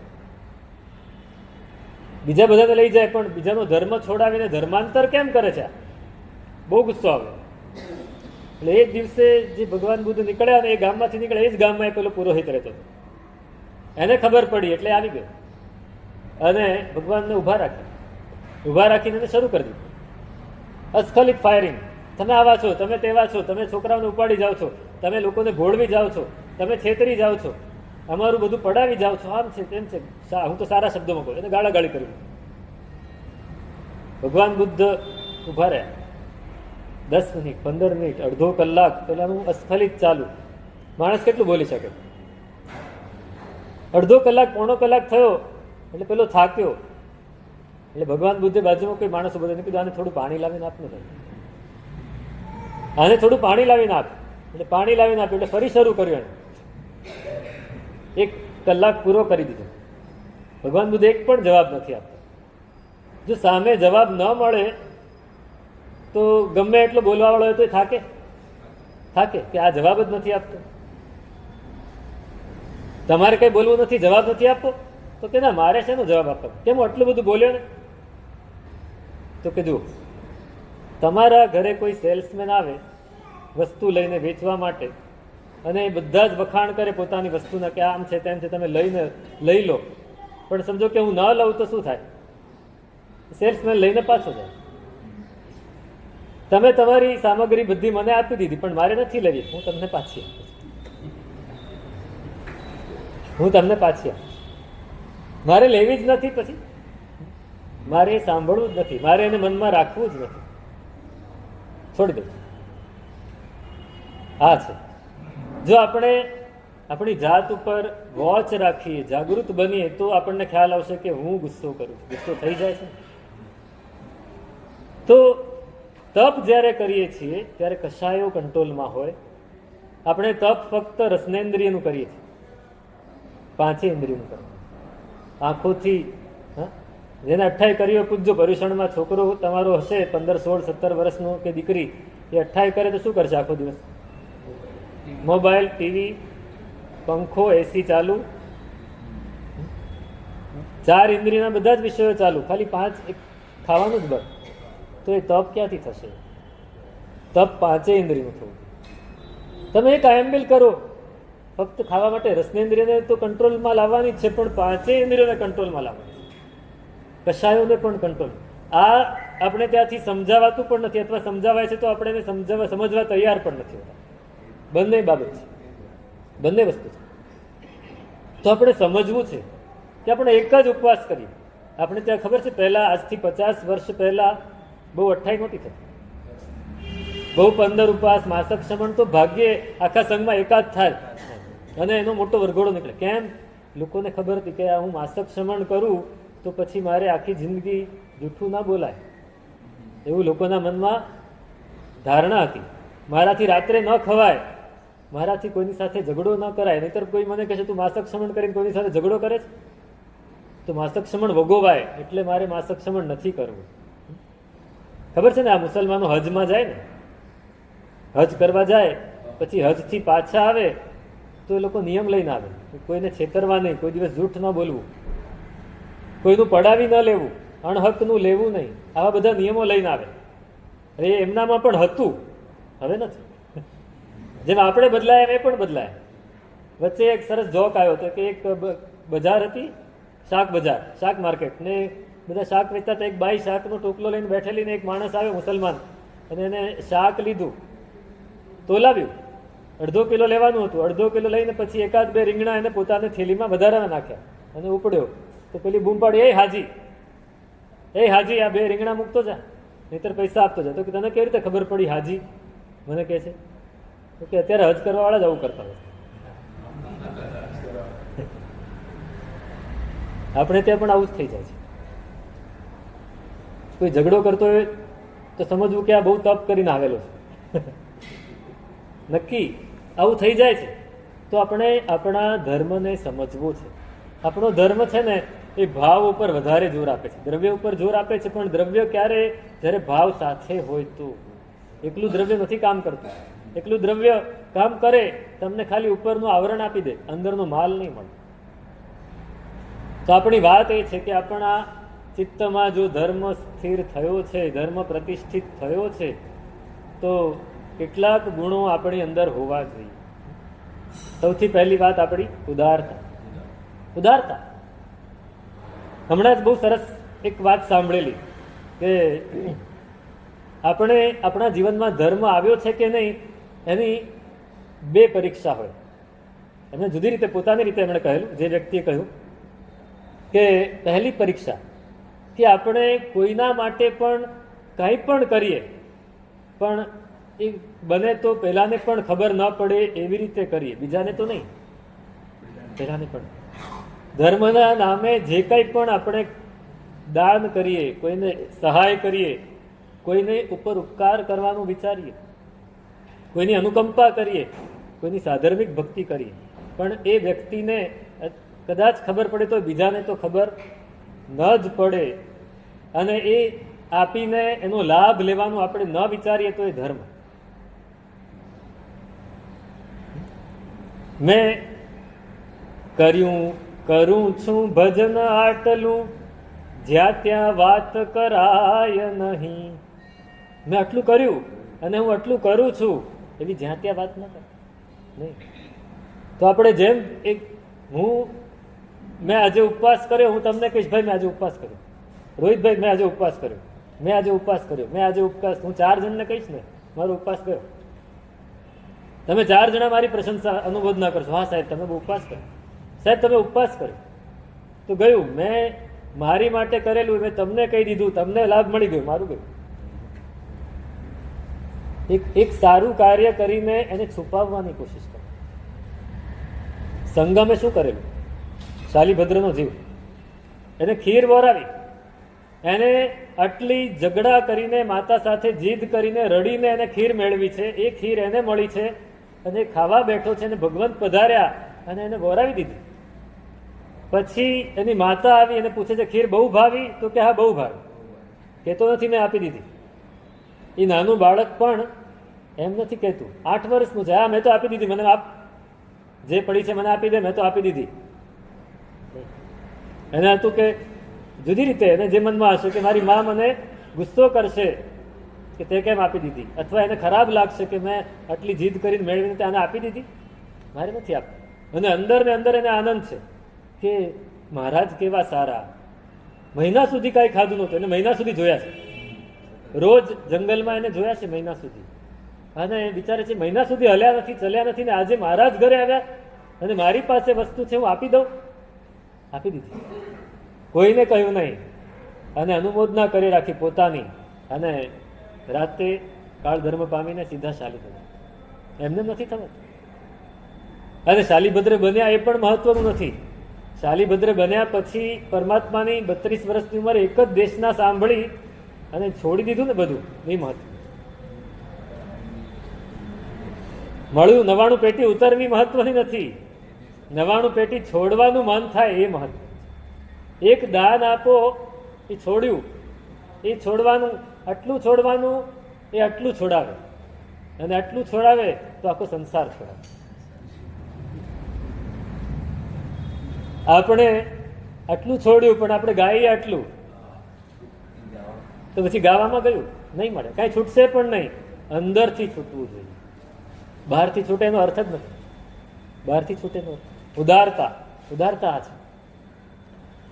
બીજા બધાને લઈ જાય, પણ બીજાનો ધર્મ છોડાવીને ધર્માંતર કેમ કરે છે? બહુ ગુસ્સો આવે. એટલે એક દિવસે જે ભગવાન બુદ્ધ નીકળ્યા ને એ ગામમાંથી નીકળ્યા, એ જ ગામમાં એ પેલો પુરોહિત રહેતો હતો. એને ખબર પડી એટલે આવી ગયો અને ભગવાનને ઊભા રાખીને એને શરૂ કરી દીધું. અસ્ખલિત ફાયરિંગ. તમે આવા છો, તમે તેવા છો, તમે છોકરાઓને ઉપાડી જાઓ છો, તમે લોકોને ભોળવી જાઓ છો, તમે છેતરી જાઓ છો, અમારું બધું પડાવી જાઓ છો, આમ છે તેમ છે. હું તો સારા શબ્દોમાં કહું, એને ગાળાગાળી કરી. ભગવાન બુદ્ધ ઊભા રહ્યા 10 મિનિટ, 15 મિનિટ, અડધો કલાક પેલાનું અસ્ખલિત ચાલુ. માણસ કેટલું બોલી શકે? અડધો કલાક, પોણો કલાક થયો એટલે પેલો થાક્યો. એટલે ભગવાન બુદ્ધે બાજુમાં કોઈ માણસો બધાને કીધું, આને થોડું પાણી લાવીને આપને ભાઈ, આને થોડું પાણી લાવીને આપ. એટલે પાણી લાવીને આપ્યું. એટલે ફરી શરૂ કર્યું. એને 1 કલાક પૂરો કરી દીધો. ભગવાન બુદ્ધ એક પણ જવાબ નથી આપતા. જો સામે જવાબ ન મળે તો ગમે એટલો બોલવા વાળો હોય તો થાકે કે આ જવાબ જ નથી આપતો. તમારે કઈ બોલવું નથી, જવાબ નથી આપવો, તો કે ના મારે શેનો જવાબ આપવો? કેમ આટલું બધું બોલ્યો ને? તો કે જુઓ, તમારા ઘરે કોઈ સેલ્સમેન આવે વસ્તુ લઈને વેચવા માટે, અને એ બધા જ વખાણ કરે પોતાની વસ્તુના કે આમ છે તેમ છે, તમે લઈ લો. પણ સમજો કે હું ન લઉં તો શું થાય? સેલ્સમેન લઈને પાછો જાય. તમે તમારી સામગ્રી બધી મને આપી દીધી, પણ મારે નથી લેવી, હું તમને પાછી આપીશ. મારે લેવી જ નથી, પછી મારે એ સાંભળવું જ નથી, મારે એને મનમાં રાખવું જ નથી, છોડી દઉં. આ છે. જો આપણે આપણી જાત ઉપર વોચ રાખીએ, જાગૃત બનીએ, તો આપણને ખ્યાલ આવશે કે હું ગુસ્સો કરું છું. ગુસ્સો થઈ જાય છે. તો તપ જ્યારે કરીએ છીએ ત્યારે કશાયો કંટ્રોલમાં હોય. આપણે તપ ફક્ત રસનેન્દ્રિયનું કરીએ છીએ, 5 ઇન્દ્રિયનું કરીએ. આંખોથી, જેને 28 કર્યો પૂછજો. પર્યુષણમાં છોકરો તમારો હશે 15, 16, 17 વર્ષનો કે દીકરી, એ 28 કરે તો શું કરશે આખો દિવસ? મોબાઈલ, ટીવી, પંખો, એસી ચાલુ, 4 ઇન્દ્રિયના બધા જ વિષયો ચાલુ, ખાલી 5 ખાવાનું જ બંધ. તો એ તપ ક્યાંથી થશે? તપ 5 ઇન્દ્રિયનું થવું. તમે એક કાયમબિલ કરો, ફક્ત ખાવા માટે રસનેન્દ્રિયને તો કંટ્રોલમાં લાવવાની જ છે, પણ 5 ઇન્દ્રિયોને કંટ્રોલમાં લાવવાની છે, કશાયોને પણ કંટ્રોલ. આ આપણે ત્યાંથી સમજાવાતું પણ નથી, અથવા સમજાવાય છે તો આપણે એને સમજવા તૈયાર પણ નથી હોતા. બંને બાબત છે, બંને વસ્તુ છે. તો આપણે સમજવું છે કે આપણે એક જ ઉપવાસ કરીએ. આપણે ત્યાં ખબર છે, પહેલા આજથી 50 વર્ષ પહેલા બહુ 28 નહોતી થતી. બહુ 15 ઉપવાસ, માસક શમન તો ભાગ્યે આખા સંઘમાં એકાદ થાય, અને એનો મોટો વરઘોડો નીકળે. કેમ? લોકોને ખબર હતી કે હું માસક શમન કરું તો પછી મારે આખી જિંદગી જૂઠું ના બોલાય, એવું લોકોના મનમાં ધારણા હતી. મારાથી રાત્રે ન ખવાય, મારાથી કોઈની સાથે ઝઘડો ન કરાય. નહીતર કોઈ મને કહે છે તું માસક શમન કરીને કોઈની સાથે ઝઘડો કરે છે, તો માસક શમન વગોવાય, એટલે મારે માસક શમન નથી કરવું. ખબર છે ને, આ મુસલમાનો હજમાં જાય ને, હજ કરવા જાય, પછી હજથી પાછા આવે તો એ લોકો નિયમ લઈને આવે, કોઈને છેતરવા નહીં, કોઈ દિવસ જૂઠ ન બોલવું, કોઈનું પડાવી ન લેવું, અણહકનું લેવું નહીં, આવા બધા નિયમો લઈને આવે. એ એમનામાં પણ હતું, હવે નથી. જેમ આપણે બદલાય એમ એ પણ બદલાય. વચ્ચે એક સરસ જોક આવ્યો હતો કે એક બજાર હતી, શાક બજાર, શાક માર્કેટ, ને બધા શાક વેચતા હતા. એક બાઈ શાકનો ટોપલો લઈને બેઠેલી, ને એક માણસ આવ્યો મુસલમાન, અને એને શાક લીધું, તોલાવ્યું. 1/2 કિલો લેવાનું હતું, 1/2 કિલો લઈને પછી 1-2 રીંગણા એને પોતાની થેલીમાં વધારાના નાખ્યા અને ઉપડ્યો. તો પેલી બૂમ પાડી, એ હાજી, આ 2 રીંગણા મૂકતો જા, નહીતર પૈસા આપતો જા. તો કે તને કેવી રીતે ખબર પડી હાજી? મને કહે છે કે અત્યારે હજ કરવા વાળા જ આવું કરતા હોય. આપણે ત્યાં પણ આવું જ થઈ જાય છે. કોઈ ઝઘડો કરતો હોય તો સમજવું કે આ બહુ તપ કરીને આવેલો છે. નક્કી આવું થઈ જાય છે. તો આપણે આપણા ધર્મને સમજવો છે. આપણો ધર્મ છે ને, એ ભાવ ઉપર વધારે જોર આપે છે, દ્રવ્ય ઉપર જોર આપે છે. પણ દ્રવ્ય ક્યારે? જ્યારે ભાવ સાથે હોય તો. એકલું દ્રવ્ય નથી કામ કરતું. એકલું દ્રવ્ય કામ કરે, તમને ખાલી ઉપરનું આવરણ આપી દે, અંદરનો માલ નહીં મળે. તો આપણી વાત એ છે કે આપણા ચિત્તમાં જો ધર્મ સ્થિર થયો છે, ધર્મ પ્રતિષ્ઠિત થયો છે, તો કેટલાક ગુણો આપણી અંદર હોવા જોઈએ. સૌથી પહેલી વાત આપણી ઉદારતા. ઉદારતા. હમણાં જ બહુ સરસ એક વાત સાંભળેલી કે આપણે આપણા જીવનમાં ધર્મ આવ્યો છે કે નહીં એની બે પરીક્ષા હોય. એમણે જુદી રીતે પોતાની રીતે એમણે કહેલું, જે વ્યક્તિએ કહ્યું કે પહેલી પરીક્ષા કે આપણે કોઈના માટે પણ કંઈ પણ કરીએ પણ એ બને તો પહેલાને પણ ખબર ન પડે એવી રીતે કરીએ, બીજાને તો નહીં, પહેલાને પણ. ધર્મના નામે જે કંઈ પણ આપણે દાન કરીએ, કોઈને સહાય કરીએ, કોઈને ઉપર ઉપકાર કરવાનું વિચારીએ, કોઈની અનુકંપા કરીએ, કોઈની સાધર્મિક ભક્તિ કરીએ, પણ એ વ્યક્તિને કદાચ ખબર પડે તો બીજાને તો ખબર ન જ પડે અને એ આપીને એનો લાભ લેવાનું આપણે ન વિચારીએ તો એ ધર્મ. મેં કરું છું ભજન આટલું, જ્યાં ત્યાં વાત કરાય નહીં. મેં આટલું કર્યું અને હું આટલું કરું છું એવી જ્યાં ત્યાં વાત ન કર નહીં. તો આપણે જેમ એક મેં આજે ઉપવાસ કર્યો, હું તમને કહીશ ભાઈ મેં આજે ઉપવાસ કર્યો, રોહિતભાઈ મેં આજે ઉપવાસ કર્યો, મેં આજે ઉપવાસ કર્યો, મેં આજે ઉપવાસ, હું 4 જણને કહીશ ને મારો ઉપવાસ કર્યો, તમે 4 જણા મારી પ્રશંસા અનુમોદના કરશો, હા સાહેબ તમે બહુ ઉપવાસ કર્યો, સાહેબ તમે ઉપવાસ કર્યો. તો ગયું, મેં મારી માટે કરેલું મેં તમને કહી દીધું, તમને લાભ મળી ગયો, મારું ગયું. એક સારું કાર્ય કરીને એને છુપાવવાની કોશિશ કરો. સંગમે શું કરેલું? શાલીભદ્રનો જીવ, એને ખીર વોરાવી, એને આટલી ઝઘડા કરીને માતા સાથે જીદ કરીને રડીને એને ખીર મેળવી છે, એ ખીર એને મળી છે અને ખાવા બેઠો છે અને ભગવંત પધાર્યા અને એને વોરાવી દીધી. પછી એની માતા આવી અને પૂછે છે ખીર બહુ ભાવી? તો કે હા બહુ ભાવી. કહેતો નથી મેં આપી દીધી. એ નાનું બાળક પણ એમ નથી કહેતું, 8 વર્ષનું છે, હા મેં તો આપી દીધી, મને આપ, જે પડી છે મને આપી દે, મેં તો આપી દીધી. એને હતું કે જુદી રીતે એને જે મનમાં હશે કે મારી મા મને ગુસ્સો કરશે કે તે કેમ આપી દીધી, અથવા એને ખરાબ લાગશે કે મેં આટલી જીદ કરીને મેળવીને તેને આપી દીધી, મારે નથી આપી. અને અંદર ને અંદર એને આનંદ છે કે મહારાજ કેવા સારા, મહિના સુધી કાંઈ ખાધું નહોતું, એને મહિના સુધી જોયા છે, રોજ જંગલમાં એને જોયા છે મહિના સુધી, અને વિચારે છે મહિના સુધી હલ્યા નથી, ચલ્યા નથી, ને આજે મહારાજ ઘરે આવ્યા અને મારી પાસે વસ્તુ છે હું આપી દઉં, આપી દીધી. કોઈને કહ્યું નહીં અને અનુમોદના કરી રાખી પોતાની, અને રાતે કાળ ધર્મ પામીને સીધા શાલીભદ્ર. એમને નથી થતું. અને શાલીભદ્ર બન્યા એ પણ મહત્વનું નથી. શાલીભદ્ર બન્યા પછી પરમાત્માની 32 વર્ષની ઉંમરે એક જ દેશના સાંભળી અને છોડી દીધું ને બધું, એ મહત્વ. મળ્યું 99 પેટી ઉતરવી મહત્વની નથી, 99 પેટી છોડવાનું મન થાય એ મહત્વ. એક દાન આપો એ છોડ્યું, એ છોડવાનું, આટલું છોડવાનું એ આટલું છોડાવે, અને આટલું છોડાવે તો આખો સંસાર છોડાવે. આપણે આટલું છોડ્યું પણ આપણે ગાઈએ આટલું, તો પછી ગાવામાં ગયું નહીં મળે, કાંઈ છૂટશે પણ નહીં. અંદરથી છૂટવું જોઈએ, બહારથી છૂટે એનો અર્થ જ નથી. બહારથી છૂટે એનો ઉદારતા, ઉદારતા આ છે.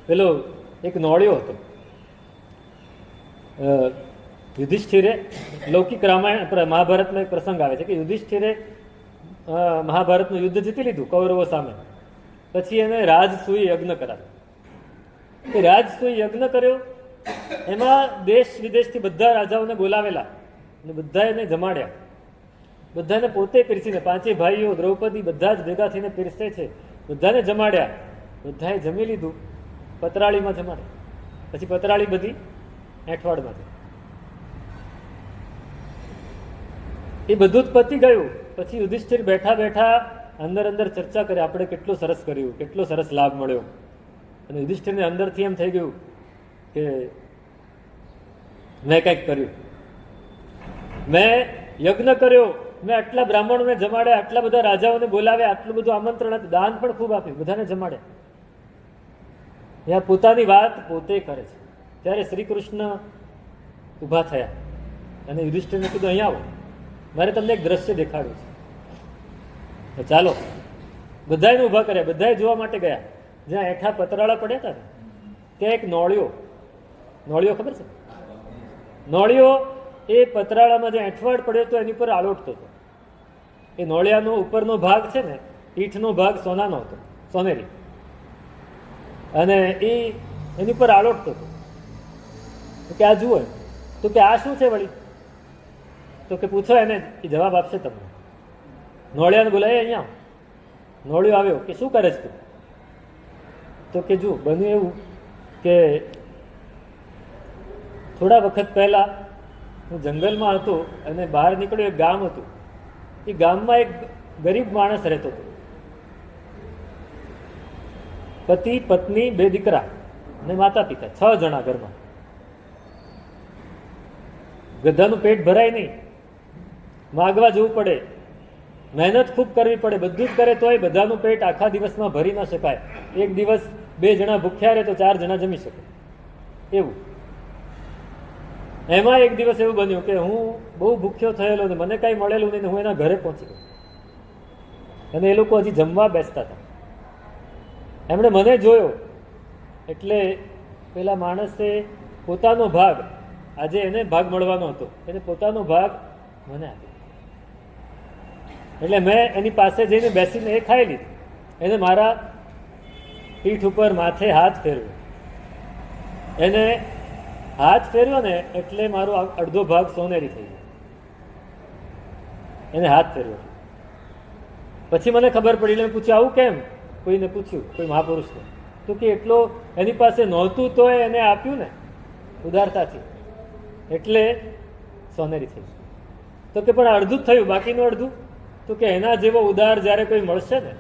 પેલો એક નોળિયો હતો, યુધિષ્ઠિરે, લૌકિક રામાયણ મહાભારતમાં એક પ્રસંગ આવે છે કે યુધિષ્ઠિરે મહાભારતનું યુદ્ધ જીતી લીધું કૌરવો સામે, પછી એને રાજસૂય યજ્ઞ કરાવ્યો. એ રાજસૂય યજ્ઞ કર્યો, એમાં દેશ વિદેશથી બધા રાજાઓને બોલાવેલા અને બધા એને જમાડ્યા, બધાને પોતે પીરસીને, 5 ભાઈઓ દ્રૌપદી બધા જ ભેગા થઈને પીરસે છે, બધાને જમાડ્યા. બધાએ જમી લીધું, પતરાળીમાં જમાડે, પછી પતરાળી બધી એઠવાડમાં છે. એ બધું જ પતી ગયું. પછી યુધિષ્ઠિર બેઠા બેઠા અંદર અંદર ચર્ચા કરે, આપણે કેટલું સરસ કર્યું, કેટલો સરસ લાભ મળ્યો. અને યુધિષ્ઠિરને અંદરથી એમ થઈ ગયું કે મેં કંઈક કર્યું, મેં યજ્ઞ કર્યો, મેં આટલા બ્રાહ્મણોને જમાડ્યા, આટલા બધા રાજાઓને બોલાવ્યા, આટલું બધું આમંત્રણ આપ્યું, દાન પણ ખૂબ આપ્યું, બધાને જમાડ્યા. યા પોતાની વાત પોતે કરે છે. ત્યારે શ્રી કૃષ્ણ ઊભા થયા અને યુધિષ્ઠિરને કીધું, અહીંયા આવો, મારે તમને એક દ્રશ્ય દેખાડ્યું છે. ચાલો, બધાને ઊભા કર્યા, બધાએ જોવા માટે ગયા. જ્યાં હેઠા પતરાળા પડ્યા હતા ને ત્યાં એક નોળિયો ખબર છે? નોળિયો એ પતરાળામાં જે એઠવાડ પડ્યો હતો એની પર આલોટતો હતો. એ નોળિયાનો ઉપરનો ભાગ છે ને, પીઠનો ભાગ સોનાનો હતો, સોનેરી, અને એની પર આલોટતો હતો. તો કે આ જુઓ, તો કે આ શું છે વળી? તો કે પૂછો એને, એ જવાબ આપશે તમને. નોળિયાને બોલાય, અહીંયા નોળિયો આવ્યો કે શું કરે છે તું? તો કે જુઓ, બન્યું એવું કે થોડા વખત પહેલા હું જંગલમાં હતો અને બહાર નીકળ્યો, એક ગામ હતું. એ ગામમાં એક ગરીબ માણસ રહેતો હતો. પતિ, પત્ની, 2 દીકરા અને માતા પિતા, 6 જણા ઘરમાં. ગધાનું પેટ ભરાય નહીં, માગવા જવું પડે, મહેનત ખૂબ કરવી પડે, બધું જ કરે તોય બધાનું પેટ આખા દિવસમાં ભરી ન શકાય. એક દિવસ 2 જણા ભૂખ્યા રહે તો 4 જણા જમી શકે એવું. એમાં એક દિવસ એવું બન્યું કે હું બહુ ભૂખ્યો થયેલો ને મને કાંઈ મળેલું નહીં, હું એના ઘરે પહોંચી ગયો અને એ લોકો હજી જમવા બેસતા હતા. એમણે મને જોયો એટલે પેલા માણસે પોતાનો ભાગ, આજે એને ભાગ મળવાનો હતો, એને પોતાનો ભાગ મને આપ્યો. એટલે મેં એની પાસે જઈને બેસીને એ ખાઈ લીધું. એને મારા પીઠ ઉપર માથે હાથ ફેરવ્યો. એને હાથ ફેર્યો ને એટલે મારો અડધો ભાગ સોનેરી થઈ ગયો. એને હાથ ફેર્યો પછી મને ખબર પડી. એટલે પૂછ્યું આવું કેમ? કોઈને પૂછ્યું, કોઈ મહાપુરુષને. તો કે એટલો એની પાસે નહોતું તો એને આપ્યું ને ઉદારતાથી, એટલે સોનેરી થઈ. તો કે પણ અડધું જ થયું, બાકીનું અડધું? તો કે એના જેવો ઉદાર જ્યારે કોઈ મળશે ને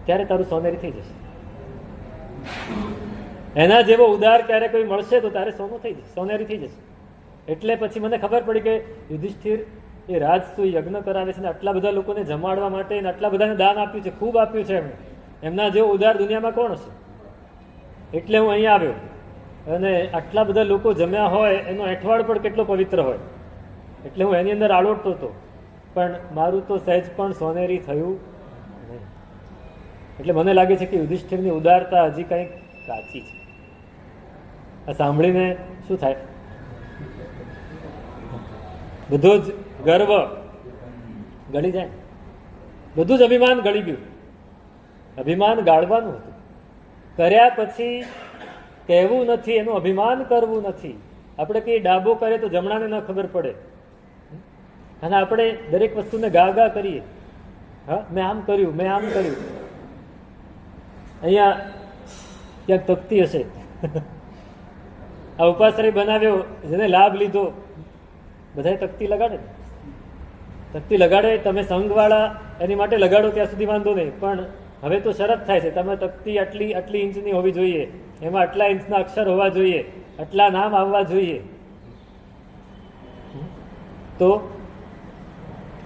ત્યારે તારું સોનેરી થઈ જશે. એના જેવો ઉદાર ક્યારે કોઈ મળશે તો તારે સોનું થઈ જશે, સોનેરી થઈ જશે. એટલે પછી મને ખબર પડી કે યુધિષ્ઠિર એ રાજસૂય યજ્ઞ કરાવે છે ને આટલા બધા લોકોને જમાડવા માટે આટલા બધાને દાન આપ્યું છે, ખૂબ આપ્યું છે એમણે. એમના જેવો ઉદાર દુનિયામાં કોણ હશે? એટલે હું અહીંયા આવ્યો અને આટલા બધા લોકો જમ્યા હોય એનો એઠવાડ પણ કેટલો પવિત્ર હોય, એટલે હું એની અંદર આલોટતો હતો. પણ મારું તો સહેજ પણ સોનેરી થયું નહીં. એટલે મને લાગે છે કે યુધિષ્ઠિરની ઉદારતા હજી કંઈક કાચી છે. આ સાંભળીને શું થાય? બધો જ ગર્વ ગળી જાય, બધું જ અભિમાન ગળી ગયું. અભિમાન ગાળવાનું હતું, કર્યા પછી કહેવું નથી, એનું અભિમાન કરવું નથી. આપણે કંઈ ડાબો કરે તો જમણાને ન ખબર પડે, અને આપણે દરેક વસ્તુને ગા ગા કરીએ. હા, મેં આમ કર્યું, મેં આમ કર્યું. અહીંયા ક્યાંક તકતી હશે, આ ઉપાશ્રય બનાવ્યો, જેને લાભ લીધો, બધાએ તકતી લગાડે. તકતી લગાડે, તમે સંઘવાળા એની માટે લગાડો ત્યાં સુધી વાંધો નહીં. પણ હવે તો શરત થાય છે, તમે તકતી આટલી ઇંચની હોવી જોઈએ, એમાં આટલા ઇંચના અક્ષર હોવા જોઈએ, આટલા નામ આવવા જોઈએ. તો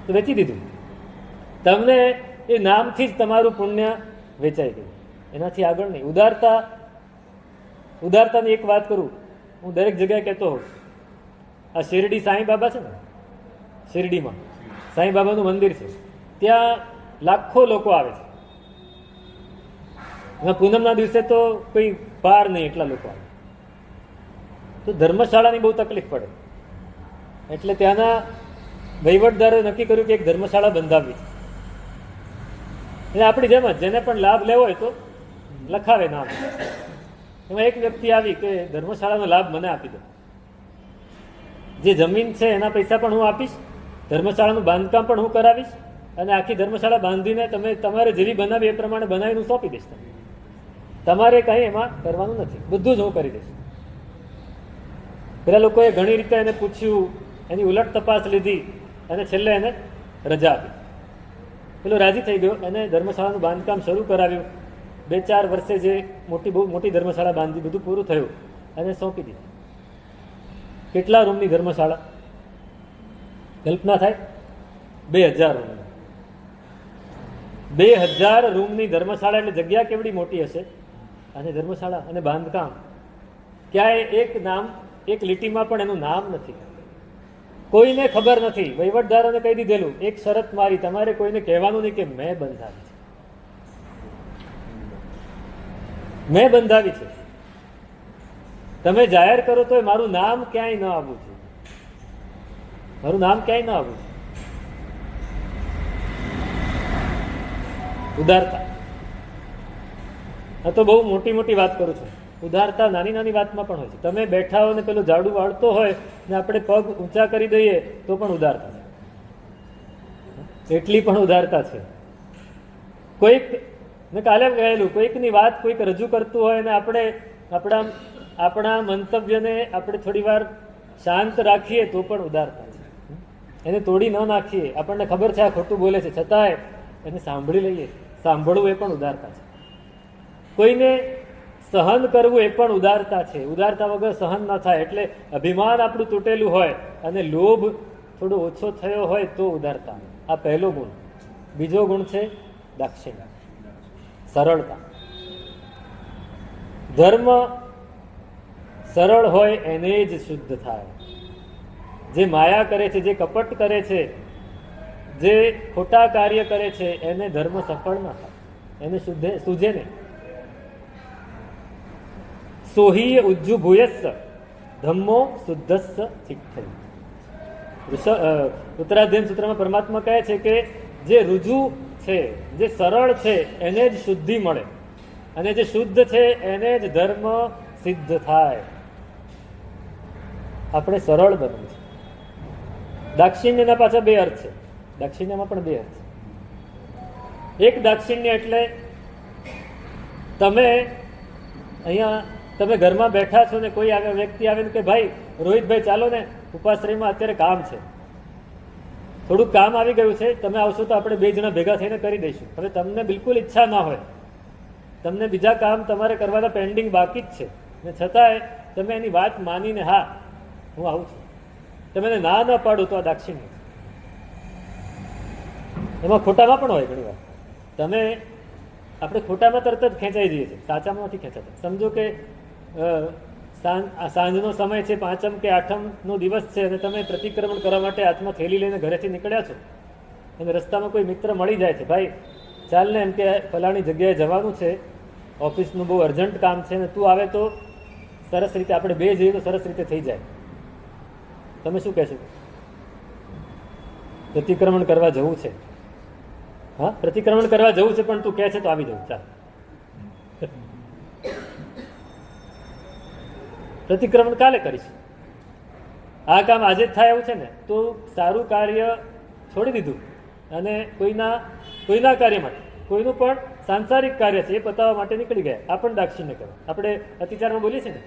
વેચી દીધું. તમને એ નામથી જ તમારું પુણ્ય વેચાઈ ગયું, એનાથી આગળ નહીં. ઉદારતાની એક વાત કરું, હું દરેક જગ્યાએ કહેતો હોઉં. આ શિરડી સાંઈ બાબા છે ને, શિરડીમાં સાંઈ બાબાનું મંદિર છે, ત્યાં લાખો લોકો આવે છે. એમાં પૂનમના દિવસે તો કોઈ પાર નહીં, એટલા લોકો આવે. તો ધર્મશાળાની બહુ તકલીફ પડે, એટલે ત્યાંના વહીવટદારોએ નક્કી કર્યું કે એક ધર્મશાળા બંધાવવી છે. એટલે આપણી જેમ જ જેને પણ લાભ લેવો હોય તો લખાવે નામ. એમાં એક વ્યક્તિ આવી કે ધર્મશાળાનો લાભ મને આપી દો, જે જમીન છે એના પૈસા પણ હું આપીશ, ધર્મશાળાનું બાંધકામ પણ હું કરાવીશ, અને આખી ધર્મશાળા બાંધીને તમે તમારે જેવી બનાવી એ પ્રમાણે બનાવીને હું સોંપી દઈશ. તમારે કંઈ એમાં કરવાનું નથી, બધું જ હું કરી દઈશ. પેલા લોકોએ ઘણી રીતે એને પૂછ્યું, એની ઉલટ તપાસ લીધી અને છેલ્લે એને રજા આપી. પેલો રાજી થઈ ગયો, એને ધર્મશાળાનું બાંધકામ શરૂ કરાવ્યું. 2-4 વર્ષે જે બહુ મોટી ધર્મશાળા બાંધી, બધું પૂરું થયું અને સોંપી દીધી. કેટલા રૂમની ધર્મશાળા? કલ્પના થાય? 2000 રૂમની. 2000 રૂમની ધર્મશાળા એટલે જગ્યા કેવડી મોટી હશે. અને ધર્મશાળા અને બાંધકામ ક્યાંય એક લીટીમાં પણ એનું નામ નથી. કોઈને ખબર નથી. વહીવટદારોને કહી દીધેલું, એક શરત મારી, તમારે કોઈને કહેવાનું નહીં કે મેં બંધાવી છે, મેં બંધાવી છે. તમે જાહેર કરો તો મારું નામ ક્યાંય ન આવવું છે, મારું નામ ક્યાંય ન આવવું છે. ઉદારતા, આ તો બહુ મોટી મોટી વાત કરું છું. ઉદારતા નાની નાની વાતમાં પણ હોય છે. તમે બેઠા હો ને પેલું ઝાડુ વાળતો હોય ને આપણે પગ ઊંચા કરી દઈએ તો પણ ઉદારતા છે. એટલી પણ ઉદારતા છે. કોઈક મેં કાલે કહેલું, કોઈકની વાત કોઈક રજૂ કરતું હોય ને આપણે આપણા મંતવ્યને આપણે થોડી વાર શાંત રાખીએ તો પણ ઉદારતા છે. એને તોડી ન નાખીએ. આપણને ખબર છે આ ખોટું બોલે છે, છતાંય એને સાંભળી લઈએ. સાંભળવું એ પણ ઉદારતા છે. કોઈને સહન કરવું એ પણ ઉદારતા છે. ઉદારતા વગર સહન ન થાય. એટલે અભિમાન આપણું તૂટેલું હોય અને લોભ થોડો ઓછો થયો હોય તો ઉદારતા. આ પહેલો ગુણ. બીજો ગુણ છે દાક્ષિણ્ય, સરળતા. ધર્મ સરળ હોય એને જ શુદ્ધ થાય. જે માયા કરે છે, જે કપટ કરે છે, જે ખોટા કાર્ય કરે છે, એને ધર્મ સફળ ના થાય, એને સૂજે નહીં. સોહી ઉજ્જુ ભૂયસ્સ ધમ્મો શુદ્ધસ્સ ચિત્થૈ. ઉત્તરાધ્યયન સૂત્રમાં પરમાત્મા કહે છે કે જે રુજુ છે, જે સરળ છે, એને જ શુદ્ધિ મળે, અને જે શુદ્ધ છે એને જ ધર્મ સિદ્ધ થાય. આપણે સરળ બનવું છે. દાક્ષિણ્યના પાછા બે અર્થ છે. દાક્ષિણ્યમાં પણ બે અર્થ છે. એક દાક્ષિણ્ય એટલે તમે ઘરમાં બેઠા છો ને કોઈ વ્યક્તિ આવે ને કે ભાઈ રોહિતભાઈ ચાલો ને ઉપાશ્રયમાં અત્યારે કામ છે, થોડુંક કામ આવી ગયું છે, તમે આવશો તો આપણે બે જણા ભેગા થઈને કરી દઈશું. હવે તમને બિલકુલ ઈચ્છા ના હોય, તમને બીજા કામ તમારે કરવાના પેન્ડિંગ બાકી જ છે, ને છતાંય તમે એની વાત માનીને હા હું આવું છું, તમે એને ના ન પાડો તો આ દાક્ષિણ્ય. એમાં ખોટામાં પણ હોય ઘણી વાર. આપણે ખોટામાં તરત જ ખેંચાઈ જઈએ છીએ, સાચામાં નથી ખેંચાતા. સમજો કે સાંજનો સમય છે, 5મ કે 8મનો દિવસ છે, અને તમે પ્રતિક્રમણ કરવા માટે હાથમાં થેલી લઈને ઘરેથી નીકળ્યા છો, અને રસ્તામાં કોઈ મિત્ર મળી જાય છે, ભાઈ ચાલ ને એમ કે ફલાણી જગ્યાએ જવાનું છે, ઓફિસનું બહુ અર્જન્ટ કામ છે, ને તું આવે તો સરસ રીતે આપણે બે જઈએ તો સરસ રીતે થઈ જાય. તમે શું કહેશો? પ્રતિક્રમણ કરવા જવું છે, હા પ્રતિક્રમણ કરવા જવું છે, પણ તું કહે છે તો આવી જવું, ચાલ પ્રતિક્રમણ કાલે કરીશું, આ કામ આજે જ થાય એવું છે ને, તો સારું કાર્ય છોડી દીધું અને કોઈના કાર્ય માટે, કોઈનું પણ સાંસારિક કાર્ય છે એ પતાવવા માટે નીકળી ગયા. આ પણ દાક્ષિણ્ય કહેવાય. આપણે અતિચારમાં બોલીએ છીએ ને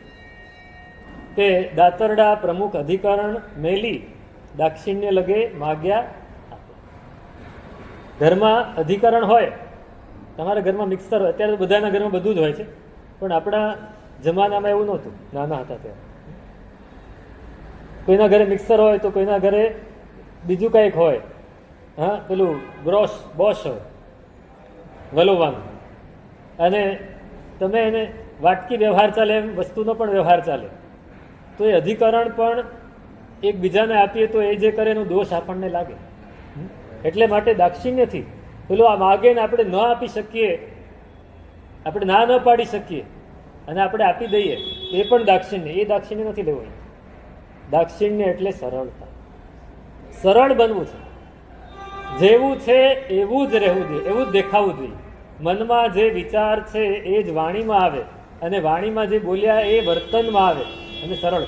કે દાતરડા પ્રમુખ અધિકરણ મેલી દાક્ષિણ્ય લગે માગ્યા. ઘરમાં અધિકરણ હોય, તમારા ઘરમાં મિક્સર હોય, અત્યારે તો બધાના ઘરમાં બધું જ હોય છે, પણ આપણા જમાનામાં એવું નહોતું, નાના હતા ત્યારે. કોઈના ઘરે મિક્સર હોય તો કોઈના ઘરે બીજું કંઈક હોય, હા પેલું બોશ હોય વલોવાનું, અને તમે એને વાટકી વ્યવહાર ચાલે એમ વસ્તુનો પણ વ્યવહાર ચાલે, તો એ અધિકરણ પણ એકબીજાને આપીએ તો એ જે કરે એનો દોષ આપણને લાગે. એટલે માટે દાક્ષિણ્યથી પેલું આ માગે ને આપણે ન આપી શકીએ, આપણે ના ન પાડી શકીએ અને આપણે આપી દઈએ, એ પણ દાક્ષિણ્ય. એ દાક્ષિણ્ય નથી લેવું. દાક્ષિણ્ય એટલે સરળતા. સરળ બનવું છે, જેવું છે એવું જ રહેવું જોઈએ, એવું જ દેખાવું જોઈએ. મનમાં જે વિચાર છે એ જ વાણીમાં આવે, અને વાણીમાં જે બોલ્યા એ વર્તનમાં આવે, અને સરળ.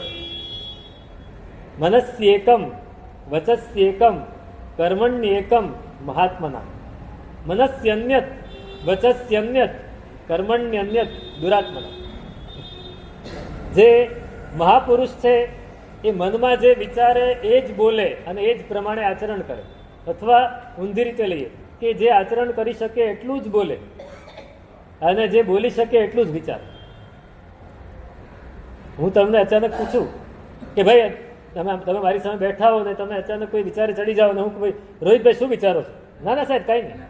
મનસ્યેકમ વચસ્યેકમ કર્મણ્યેકમ મહાત્મના. મનસ્યન્યત વચસ્યન્યત કર્મણ્યન્યત દુરાત્મના. જે મહાપુરુષ છે એ મનમાં જે વિચારે એ જ બોલે અને એ જ પ્રમાણે આચરણ કરે, અથવા ઊંધી રીતે લઈએ કે જે આચરણ કરી શકે એટલું જ બોલે અને જે બોલી શકે એટલું જ વિચારે. હું તમને અચાનક પૂછું કે ભાઈ તમે મારી સામે બેઠા હો ને તમે અચાનક કોઈ વિચારે ચડી જાઓ ને હું ભાઈ રોહિતભાઈ શું વિચારો છો? ના ના સાહેબ કાંઈ નહીં.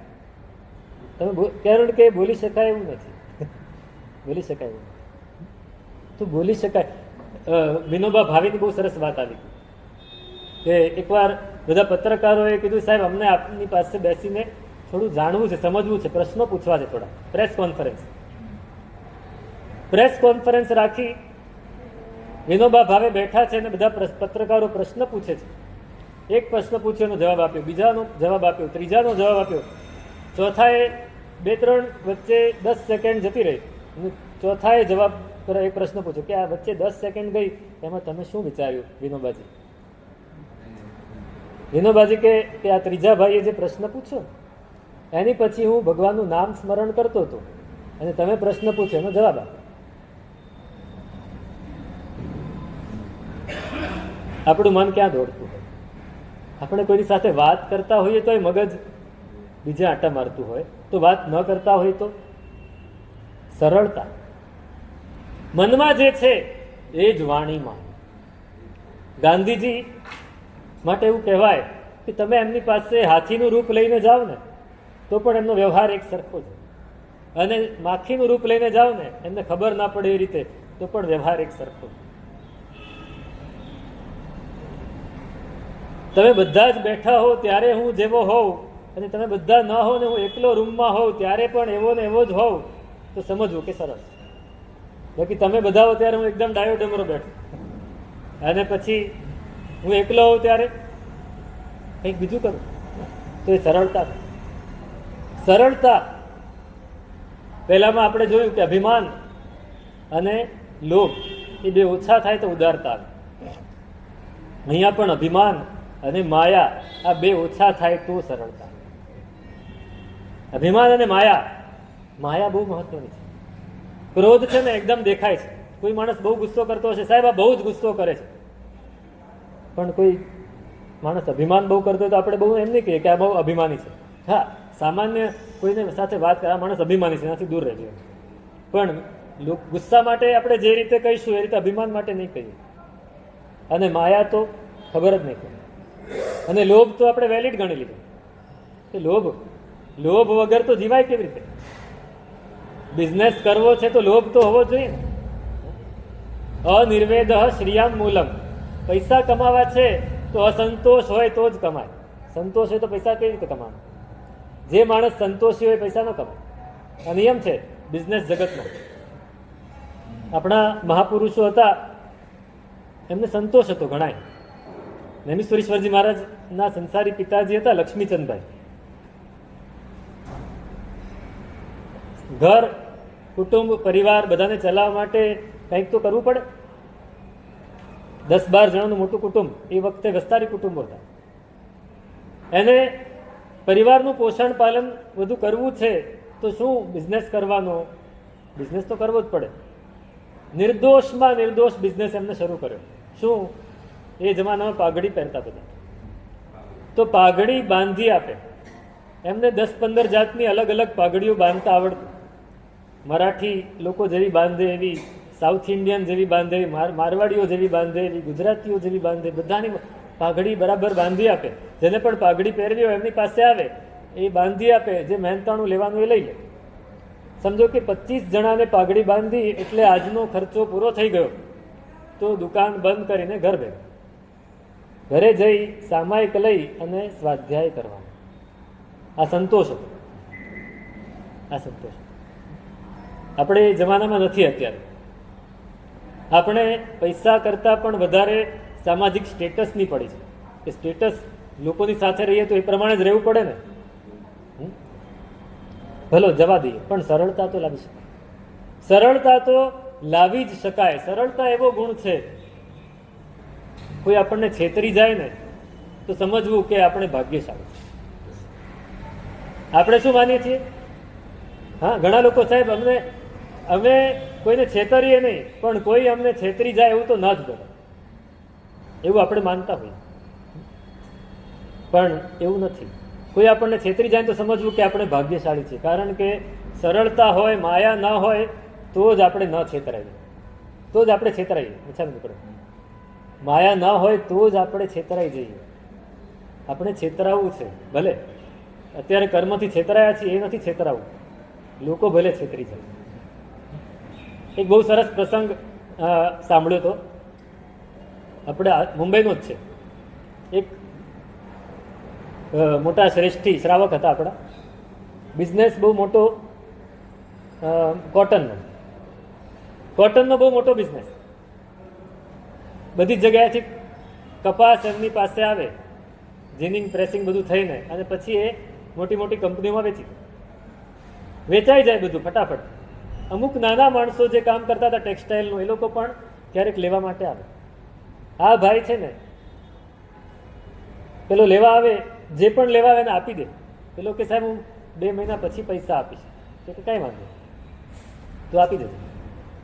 તમે કારણ કે બોલી શકાય એવું નથી, બોલી શકાય એવું નથી. તો બોલી શકાય. વિનોબા ભાવેની બહુ સરસ વાત આવી કે એકવાર બધા પત્રકારોએ કીધું, સાહેબ અમને આપની પાસે બેસીને થોડું જાણવું છે, સમજવું છે, પ્રશ્નો પૂછવા છે થોડા. પ્રેસ કોન્ફરન્સ રાખી. વિનોબા ભાવે બેઠા છે અને બધા પત્રકારો પ્રશ્ન પૂછે છે. એક પ્રશ્ન પૂછ્યો એનો જવાબ આપ્યો, બીજાનો જવાબ આપ્યો, ત્રીજાનો જવાબ આપ્યો, ચોથાએ 2-3 વચ્ચે 10 સેકન્ડ જતી રહી અને ચોથાએ જવાબ એક પ્રશ્ન પૂછ્યો કે આ વચ્ચે 10 સેકન્ડ ગઈ એમાં તમે શું વિચાર્યું વિનોબાજી કે આ ત્રીજા ભાઈએ જે પ્રશ્ન પૂછ્યો એની પછી હું ભગવાનનું નામ સ્મરણ કરતો હતો અને તમે પ્રશ્ન પૂછ્યો એનો જવાબ આપ્યો. આપણું મન ક્યાં દોડતું હોય? આપણે કોઈની સાથે વાત કરતા હોઈએ તો મગજ બીજા આંટા મારતું હોય, તો વાત ન કરતા હોય તો સરળતા મનમાં જે છે એ જ વાણીમાં. ગાંધીજી માટે એવું કહેવાય કે તમે એમની પાસે હાથીનું રૂપ લઈને જાઓ ને તો પણ એમનો વ્યવહાર એક સરખો છે, અને માખીનું રૂપ લઈને જાઓ ને એમને ખબર ના પડે એ રીતે તો પણ વ્યવહાર એક સરખો છે. તમે બધા જ બેઠા હો ત્યારે હું જેવો હોઉં અને તમે બધા ન હો ને હું એકલો રૂમમાં હોઉં ત્યારે પણ એવો ને એવો જ હોઉં તો સમજવું કે સરસ. બાકી તમે બધા હો ત્યારે હું એકદમ ડાયો ડમરો બેઠો અને પછી હું એકલો હોઉં ત્યારે કંઈક બીજું કરું તો એ સરળતા. પહેલામાં આપણે જોયું કે અભિમાન અને લોભ એ બે ઓછા થાય તો ઉદારતા આવે. અહીંયા પણ અભિમાન અને માયા આ બે ઓછા થાય તો સરળતા. અભિમાન અને માયા બહુ મહત્વની છે. ક્રોધ છે ને એકદમ દેખાય છે. કોઈ માણસ બહુ ગુસ્સો કરતો હશે, સાહેબ આ બહુ જ ગુસ્સો કરે છે, પણ કોઈ માણસ અભિમાન બહુ કરતો હોય તો આપણે બહુ એમ નહીં કહીએ કે આ બહુ અભિમાની છે. હા, સામાન્ય કોઈને સાથે વાત કરે આ માણસ અભિમાની છે એનાથી દૂર રહેજો, પણ ગુસ્સા માટે આપણે જે રીતે કહીશું એ રીતે અભિમાન માટે નહીં કહીએ. અને માયા તો ખબર જ નહીં પડે. અને લોભ તો આપણે વેલિડ ગણી લીધું કે લોભ વગર તો જીવાય કેવી રીતે? બિઝનેસ કરવો છે તો લોભ તો હોવો જોઈએ ને. અનિર્વેદ શ્રિયામ મૂલમ. પૈસા કમાવા છે તો અસંતોષ હોય તો જ કમાય. સંતોષ હોય તો પૈસા કેવી રીતે કમાવાના? જે માણસ સંતોષી હોય પૈસા ન કમાય. આ નિયમ છે બિઝનેસ જગતનો. આપણા મહાપુરુષો હતા એમને સંતોષ હતો ઘણાય. નેમિશ્વરેશ્વરજી મહારાજના સંસારી પિતાજી હતા લક્ષ્મીચંદભાઈ. ઘર, કુટુંબ, પરિવાર બધાને ચલાવવા માટે કંઈક તો કરવું પડે. 10-12 જણાનું મોટું કુટુંબ, એ વખતે વિસ્તારી કુટુંબો હતા. એને પરિવારનું પોષણ પાલન બધું કરવું છે તો શું બિઝનેસ કરવાનો? બિઝનેસ તો કરવો જ પડે. નિર્દોષમાં નિર્દોષ બિઝનેસ એમને શરૂ કર્યો. શું? એ જમાનામાં પાઘડી પહેરતા બધા, તો પાઘડી બાંધી આપે. એમને 10-15 જાતની અલગ અલગ પાઘડીઓ બાંધતા આવડતું. મરાઠી લોકો જેવી બાંધે એવી, સાઉથ ઇન્ડિયન જેવી બાંધે એવી, મારવાડીઓ જેવી બાંધે એવી, ગુજરાતીઓ જેવી બાંધે, બધાની પાઘડી બરાબર બાંધી આપે. જેને પણ પાઘડી પહેરવી હોય એમની પાસે આવે, એ બાંધી આપે. જે મહેનતાણું લેવાનું એ લઈ લે. સમજો કે 25 જણાને પાઘડી બાંધી એટલે આજનો ખર્ચો પૂરો થઈ ગયો. તો દુકાન બંધ કરીને ઘરે જઈ સામાયિક લઈ અને સ્વાધ્યાય કરવાનો. આ સંતોષ હતો. આપણે એ જમાનામાં નથી અત્યારે. આપણે પૈસા કરતાં પણ વધારે સામાજિક સ્ટેટસની પડી છે. એ સ્ટેટસ લોકોની સાથે રહીએ તો એ પ્રમાણે જ રહેવું પડે ને. ભલો જવા દઈએ, પણ સરળતા તો લાવી શકાય. સરળતા તો લાવી જ શકાય. સરળતા એવો ગુણ છે, કોઈ આપણને છેતરી જાય ને તો સમજવું કે આપણે ભાગ્યશાળી છે. આપણે શું માનીએ છીએ? હા, ઘણા લોકો સાહેબ અમે કોઈને છેતરીએ નહીં, પણ કોઈ અમને છેતરી જાય એવું તો ન જ બને, એવું આપણે માનતા હોઈએ. પણ એવું નથી. કોઈ આપણને છેતરી જાય તો સમજવું કે આપણે ભાગ્યશાળી છીએ. કારણ કે સરળતા હોય, માયા ન હોય તો જ આપણે ન છેતરાઈએ, તો જ આપણે છેતરાઈએ. માયા ન હોય તો જ આપણે છેતરાઈ જઈએ. આપણે છેતરાવું છે. ભલે અત્યારે કર્મથી છેતરાયા છીએ, એ નથી છેતરાવું. લોકો ભલે છેતરી જાય. એક બહુ સરસ પ્રસંગ સાંભળ્યો હતો, આપણે મુંબઈનો જ છે, એક મોટા શ્રેષ્ઠી શ્રાવક હતા આપણા, બિઝનેસ બહુ મોટો, કોટનનો બહુ મોટો બિઝનેસ, બધી જગ્યાએથી કપાસ એમની પાસે આવે, જીનિંગ પ્રેસિંગ બધું થઈને, અને પછી એ મોટી મોટી કંપનીઓમાં વેચાઈ જાય બધું ફટાફટ. અમુક નાના માણસો જે કામ કરતા હતા ટેક્સટાઇલનું, એ લોકો પણ ક્યારેક લેવા માટે આવે. આ ભાઈ છે ને, પેલો લેવા આવે, જે પણ લેવા આવે એને આપી દે. પેલો કે સાહેબ હું 2 મહિના પછી પૈસા આપીશ, તો કે કાંઈ વાંધો તો આપી દેજો.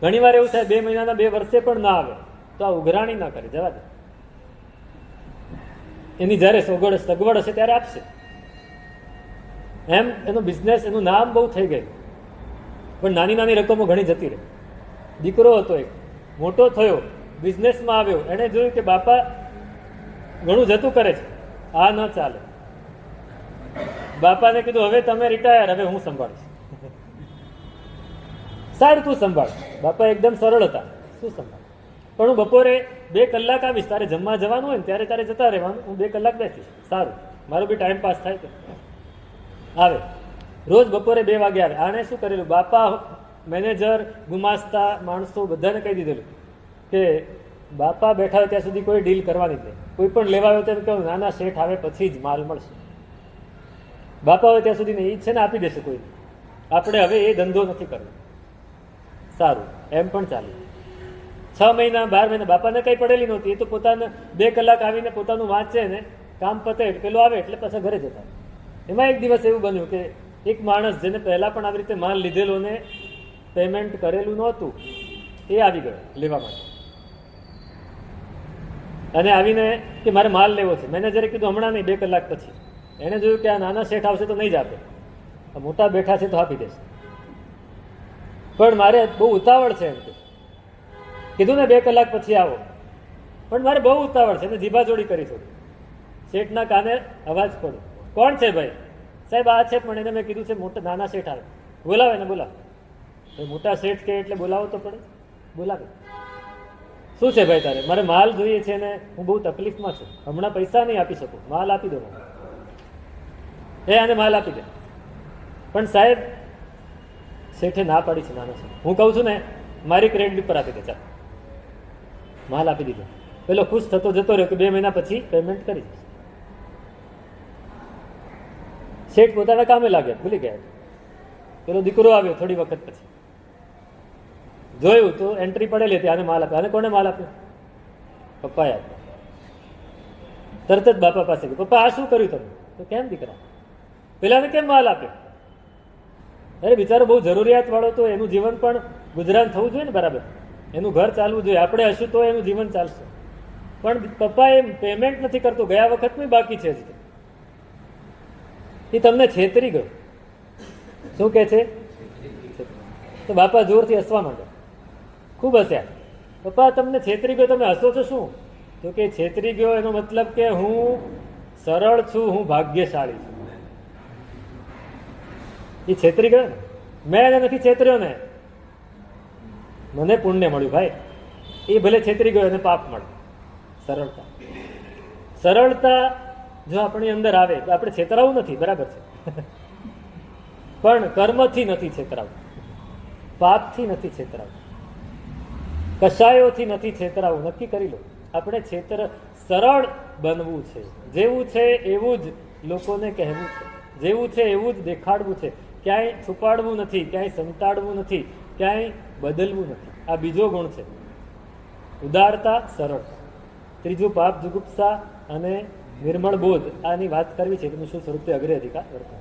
ઘણી વાર એવું થાય 2 મહિનાના 2 વર્ષે પણ ના આવે તો આ ઉઘરાણી ના કરે, જવા દે, એની જ્યારે સગવડ હશે ત્યારે આપશે. એમ એનો બિઝનેસ, એનું નામ બહુ થઈ ગયું, પણ નાની નાની રકમો ઘણી જતી રહી. દીકરો હતો એક, મોટો થયો, બિઝનેસમાં આવ્યો, એણે જોયું કે બાપા ઘણું જતું કરે છે, આ ન ચાલે. બાપાને કીધું હવે તમે રિટાયર, હવે હું સંભાળીશ. સારું તું સંભાળ. બાપા એકદમ સરળ હતા, શું સંભાળ, પણ હું બપોરે 2 કલાક આવીશ, તારે જમવા જવાનું હોય ને ત્યારે તારે જતા રહેવાનું, હું 2 કલાક બેસીશ. સારું, મારો બી ટાઈમ પાસ થાય. આવે રોજ બપોરે 2 વાગે આવે. આને શું કરેલું, બાપા મેનેજર, ગુમાસ્તા માણસો બધાને કહી દીધેલું કે બાપા બેઠા હોય ત્યાં સુધી કોઈ ડીલ કરવાની જ નહીં, કોઈ પણ લેવા આવ્યો તેમ કહું નાના શેઠ આવે પછી જ માલ મળશે, બાપા હોય ત્યાં સુધી નહીં, એ છે ને આપી દેશે કોઈ, આપણે હવે એ ધંધો નથી કરવો. સારું, એમ પણ ચાલે. 6 મહિના 12 મહિના બાપાને કંઈ પડેલી નહોતી, એ તો પોતાને 2 કલાક આવીને પોતાનું વાંચે ને કામ પતે, પેલો આવે એટલે પાછા ઘરે જતા. એમાં એક દિવસ એવું બન્યું કે એક માણસ જેને પહેલાં પણ આવી રીતે માલ લીધેલો ને પેમેન્ટ કરેલું નહોતું, એ આવી ગયો લેવા માટે, અને આવીને કે મારે માલ લેવો છે. મેનેજરે કીધું હમણાં નહીં, 2 કલાક પછી. એણે જોયું કે આ નાના શેઠ આવશે તો નહીં જ આપે, આ મોટા બેઠા છે તો આપી દેશે, પણ મારે બહુ ઉતાવળ છે એમ કીધું ને 2 કલાક પછી આવો, પણ મારે બહુ ઉતાવળ છે ને જીભાજોડી કરી થોડી. શેઠના કાને અવાજ પડ્યો, કોણ છે ભાઈ? સાહેબ આ છે, પણ એને મેં કીધું છે મોટા નાના શેઠ આવે, બોલાવે ને બોલાવે. મોટા શેઠ કે એટલે બોલાવો તો પડે, બોલાવે. શું છે ભાઈ તારે? મારે માલ જોઈએ છે ને હું બહુ તકલીફમાં છું, હમણાં પૈસા નહીં આપી શકું, માલ આપી દો. એ આને માલ આપી દે. પણ સાહેબ શેઠે ના પાડી છે નાના શેઠ, હું કહું છું ને મારી ક્રેડિટ પર આપી દે, ચાલ. માલ આપી દીધો. પેલો ખુશ થતો જતો રહ્યો કે 2 મહિના પછી પેમેન્ટ કરી દઈશ. શેઠ પોતાના કામે લાગ્યા, ભૂલી ગયા. પેલો દીકરો આવ્યો થોડી વખત પછી, જોયું તો એન્ટ્રી પડેલી હતી, આને માલ આપ્યો. આને કોને માલ આપ્યો? પપ્પાએ આપ્યો. તરત જ બાપા પાસે ગયો, પપ્પા આ શું કર્યું તમે? તો કેમ દીકરા, પેલાને કેમ માલ આપ્યો? અરે બિચારો બહુ જરૂરિયાત વાળો તો, એનું જીવન પણ ગુજરાન થવું જોઈએ ને બરાબર, એનું ઘર ચાલવું જોઈએ, આપણે હશું તો એનું જીવન ચાલશે. પણ પપ્પા એ પેમેન્ટ નથી કરતો, ગયા વખતનું બાકી છે હજી, એ તમને છેતરી ગયો. શું કે છે? તો બાપા જોરથી હસવા માંડ્યા, ખૂબ હસ્યા. પપ્પા તમને છેતરી ગયો, તમે હસો છો શું? તો કે છેતરી ગયો એનો મતલબ કે હું સરળ છું, હું ભાગ્યશાળી છું. એ છેતરી ગયો ને, મેં એને નથી છેતર્યો ને, મને પુણ્ય મળ્યું ભાઈ. એ ભલે છેતરી ગયો એને પાપ મળ્યું. સરળતા, સરળતા જો આપણી અંદર આવે તો આપણે છેતરાવું નથી, બરાબર છે, પણ કર્મથી નથી છેતરાવું, પાપથી નથી છેતરાવું, કશાયોથી નથી છેતરાવું. નક્કી કરી લો, આપણે સરળ બનવું છે, જેવું છે એવું જ લોકોને કહેવું છે, જેવું છે એવું જ દેખાડવું છે, ક્યાંય છુપાડવું નથી, ક્યાંય સંતાડવું નથી, ક્યાંય બદલવું નથી. આ બીજો ગુણ છે, ઉદારતા, સરળતા. ત્રીજું પાપ જુગુપ્સા અને નિર્મળ બોધ. આની વાત કરવી છે, તેનું શું સ્વરૂપે અગ્રે અધિકાર વર્તન.